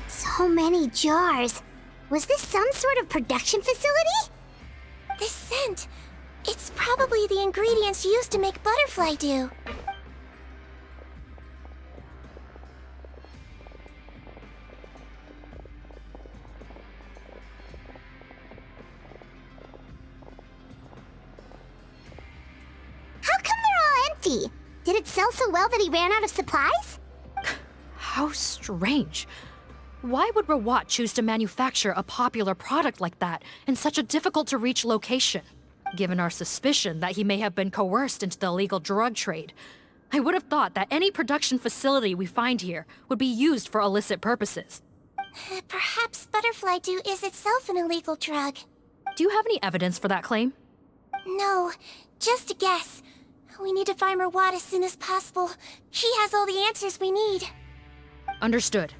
S5: So many jars. Was this some sort of production facility?
S1: This scent. It's probably the ingredients used to make butterfly dew.
S5: How come they're all empty? Did it sell so well that he ran out of supplies?
S15: How strange. Why would Rawat choose to manufacture a popular product like that in such a difficult-to-reach location? Given our suspicion that he may have been coerced into the illegal drug trade, I would have thought that any production facility we find here would be used for illicit purposes.
S1: Perhaps butterfly dew is itself an illegal drug.
S15: Do you have any evidence for that claim?
S1: No, just a guess. We need to find Rawat as soon as possible. He has all the answers we need.
S15: Understood.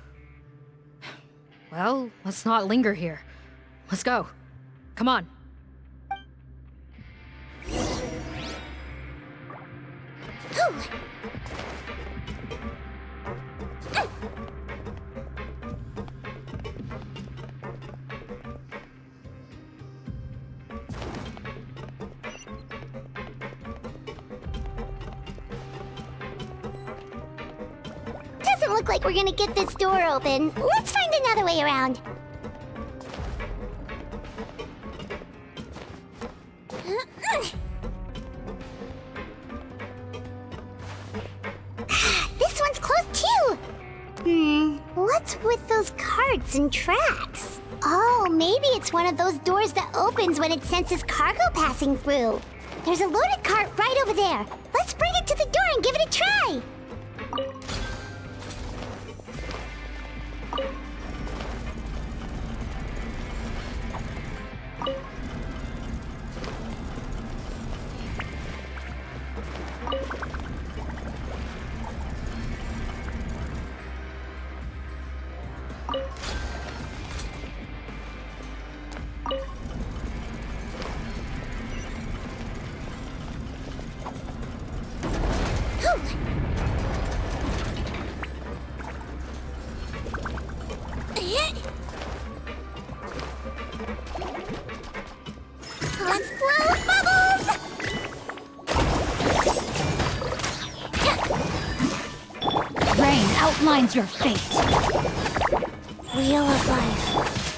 S15: Well, let's not linger here. Let's go. Come on.
S5: Doesn't look like we're gonna get this door open. Let's find another way around. This one's closed too. What's with those carts and tracks? Oh, maybe it's one of those doors that opens when it senses cargo passing through. There's a loaded cart right over there. Let's bring it to the door and give it a try.
S1: Let's blow bubbles!
S18: Rain outlines your fate.
S1: Wheel of life.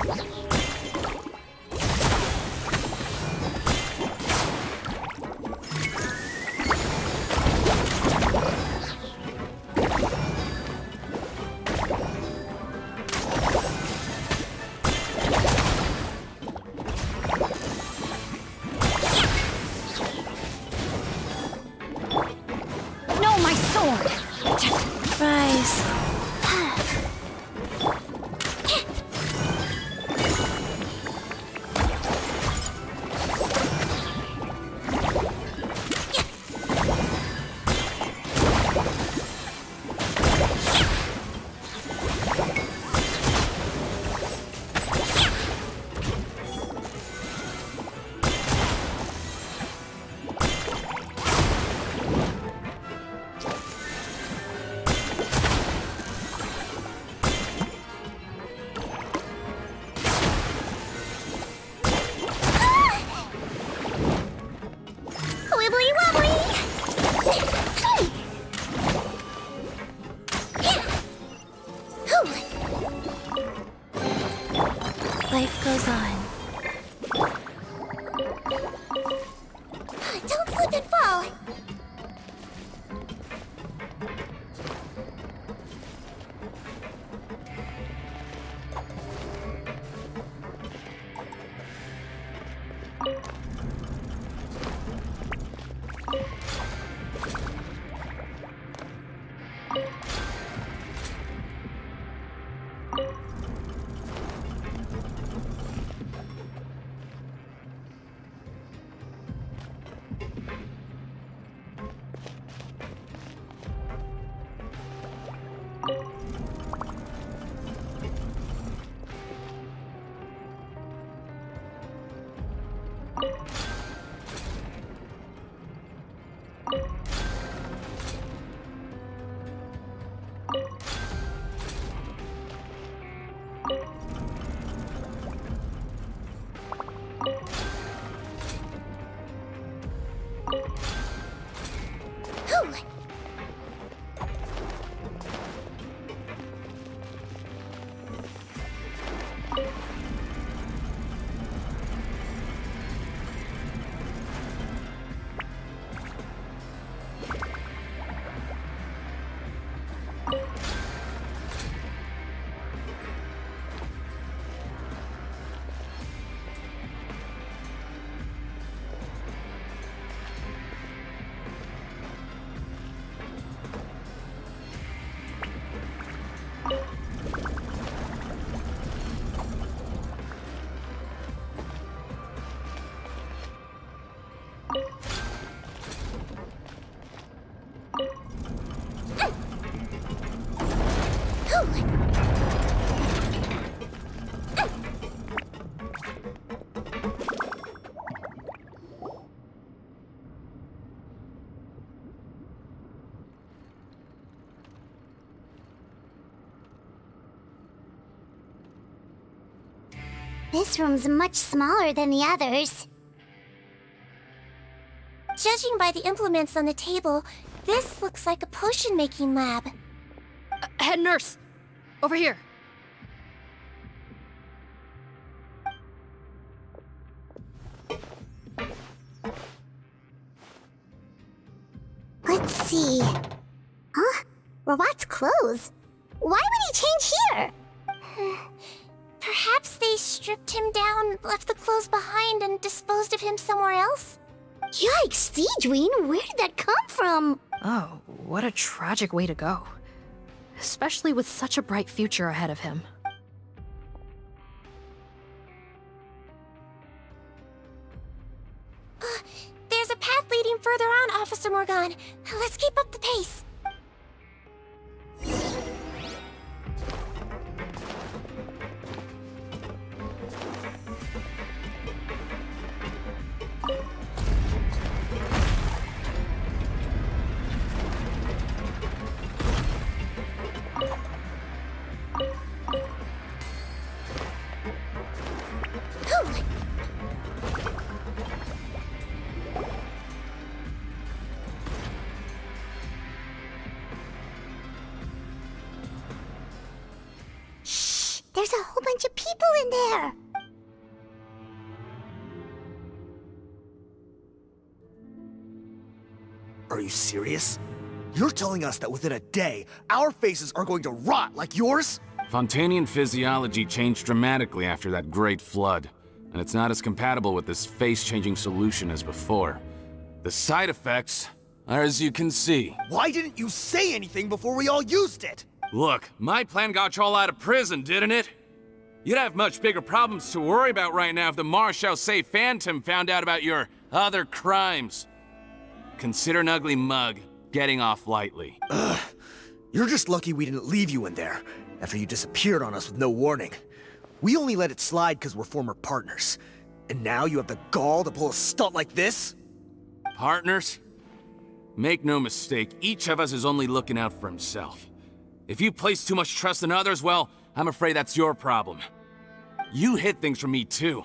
S18: No, my sword!
S1: Rise. Wibbly wobbly! Life goes on. Don't slip and fall!
S5: This room's much smaller than the others.
S1: Judging by the implements on the table, this looks like a potion-making lab.
S15: Head nurse! Over here.
S5: Let's see. Huh? Robot's clothes? Why would he change here?
S1: Perhaps they stripped him down, left the clothes behind, and disposed of him somewhere else?
S5: Yikes, sigewinne, where did that come from?
S15: Oh, what a tragic way to go. Especially with such a bright future ahead of him.
S1: There's a path leading further on, Officer Morgan. Let's keep up the pace.
S5: in there?
S14: Are you serious? You're telling us that within a day, our faces are going to rot like yours?
S10: Fontanian physiology changed dramatically after that great flood, and it's not as compatible with this face-changing solution as before. The side effects are as you can see.
S14: Why didn't you say anything before we all used it?
S10: Look, my plan got you all out of prison, didn't it? You'd have much bigger problems to worry about right now if the Marshal Say Phantom found out about your other crimes. Consider an ugly mug getting off lightly.
S14: Ugh. You're just lucky we didn't leave you in there after you disappeared on us with no warning. We only let it slide because we're former partners. And now you have the gall to pull a stunt like this?
S10: Partners? Make no mistake, each of us is only looking out for himself. If you place too much trust in others, well, I'm afraid that's your problem. You hid things from me too.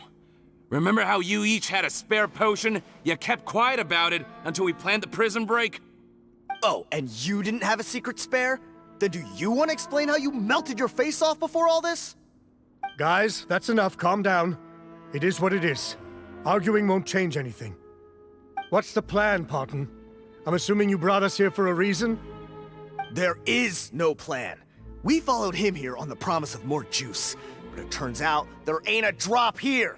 S10: Remember how you each had a spare potion? You kept quiet about it until we planned the prison break?
S14: Oh, and you didn't have a secret spare? Then do you want to explain how you melted your face off before all this?
S12: Guys, that's enough. Calm down. It is what it is. Arguing won't change anything. What's the plan, Parton? I'm assuming you brought us here for a reason?
S14: There is no plan. We followed him here on the promise of more juice, but it turns out there ain't a drop here.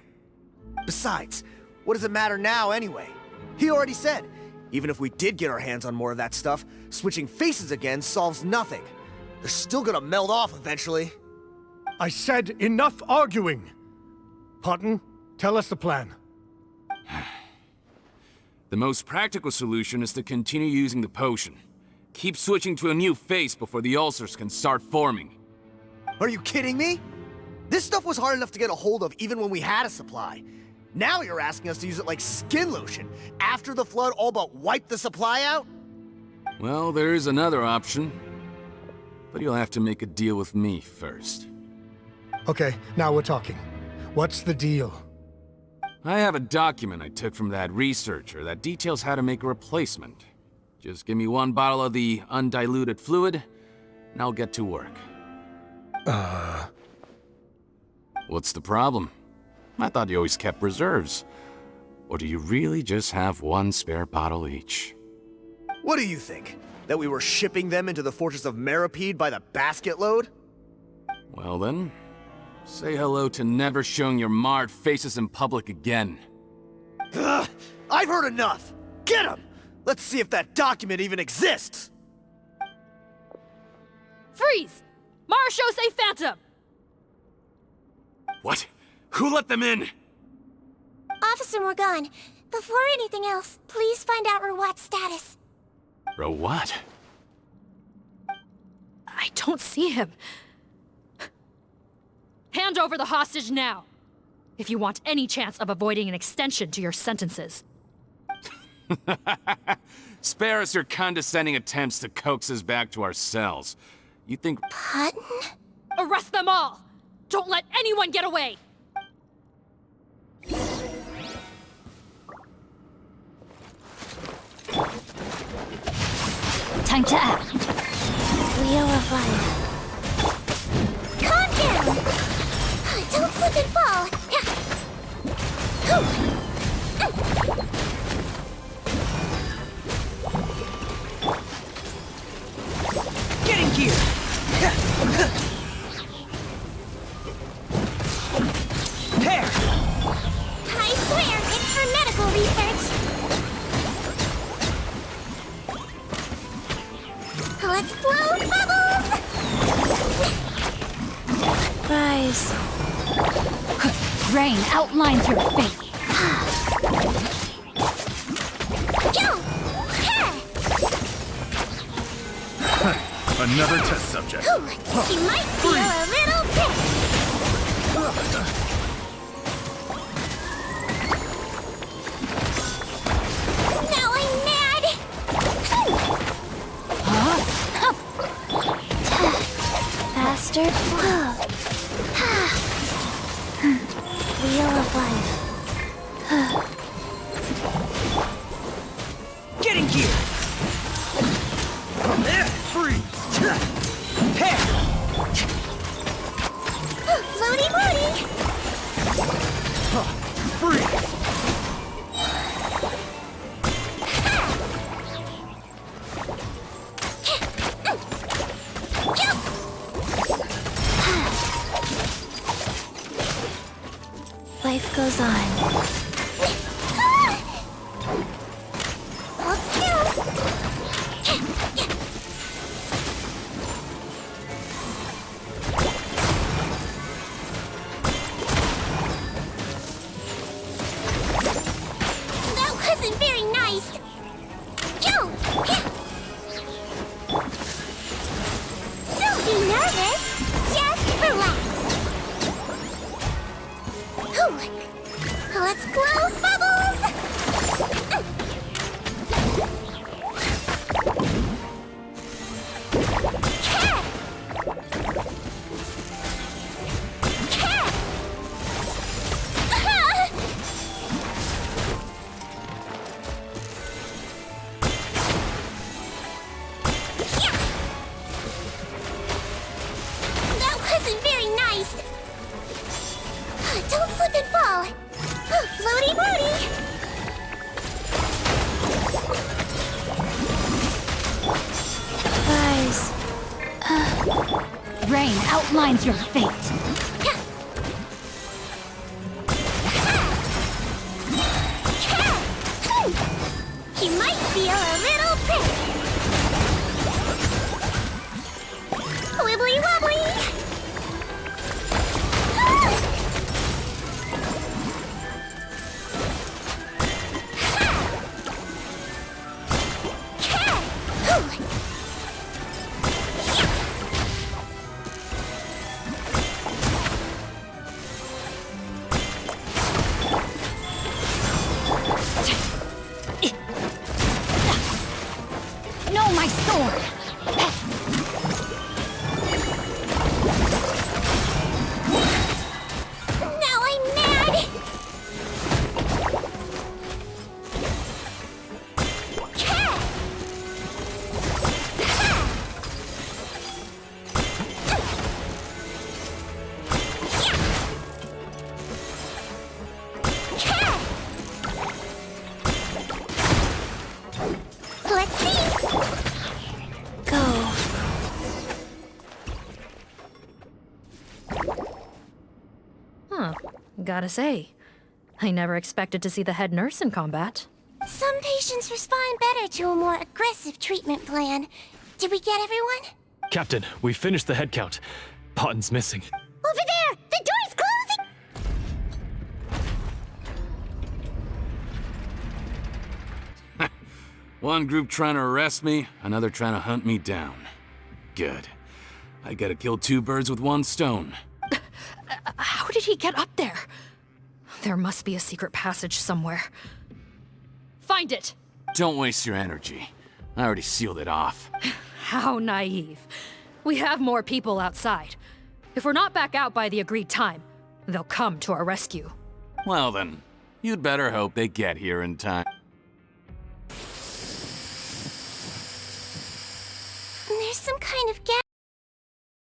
S14: Besides, what does it matter now anyway? He already said, even if we did get our hands on more of that stuff, switching faces again solves nothing. They're still gonna melt off eventually.
S12: I said enough arguing! Parton, tell us the plan.
S10: The most practical solution is to continue using the potion. Keep switching to a new face before the ulcers can start forming.
S14: Are you kidding me? This stuff was hard enough to get a hold of even when we had a supply. Now you're asking us to use it like skin lotion, after the flood all but wiped the supply out?
S10: Well, there is another option. But you'll have to make a deal with me first.
S12: Okay, now we're talking. What's the deal?
S10: I have a document I took from that researcher that details how to make a replacement. Just give me one bottle of the undiluted fluid, and I'll get to work. What's the problem? I thought you always kept reserves. Or do you really just have one spare bottle each?
S14: What do you think? That we were shipping them into the fortress of Meripede by the basket load?
S10: Well then, say hello to never showing your marred faces in public again.
S14: Ugh, I've heard enough! Get him! Let's see if that document even exists!
S15: Freeze! Marshal Say Phantom!
S10: What? Who let them in?
S1: Officer Morgan, before anything else, please find out Rawat's status.
S10: Rawat?
S15: I don't see him. Hand over the hostage now, if you want any chance of avoiding an extension to your sentences.
S10: Spare us your condescending attempts to coax us back to our cells. You think—
S1: Parton?
S15: Arrest them all! Don't let anyone get away!
S1: Time to act. Wheel of Life. Calm down! Don't slip and fall!
S2: Get in gear! There!
S1: I swear, it's for medical research! Let's blow bubbles!
S20: Rise. Rain outlines her fate.
S11: Another test subject.
S1: He might feel a little bit. Now I'm mad. Faster flow. Wheel of Life.
S2: Get in gear! Freeze!
S17: life goes on.
S1: Hold still. That wasn't very nice. Yo! Don't be nervous. Just relax. Whew. Let's blow bubbles! Cat! Cat! That wasn't very nice. Don't slip and fall. Floaty floaty.
S20: Guys. Rain outlines your fate.
S1: You might feel a little prick. Wibbly wobbly.
S20: No, my sword!
S1: Now I'm mad. Cat. Let's see. Go.
S15: Huh. Gotta say, I never expected to see the head nurse in combat.
S1: Some patients respond better to a more aggressive treatment plan. Did we get everyone?
S3: Captain, we finished the head count. Potten's missing.
S5: Over there! The door's closing!
S10: One group trying to arrest me, another trying to hunt me down. Good. I gotta kill two birds with one stone.
S15: How did he get up there? There must be a secret passage somewhere. Find it!
S10: Don't waste your energy. I already sealed it off.
S15: How naive. We have more people outside. If we're not back out by the agreed time, they'll come to our rescue.
S10: Well then, you'd better hope they get here in time.
S1: There's some kind of gas.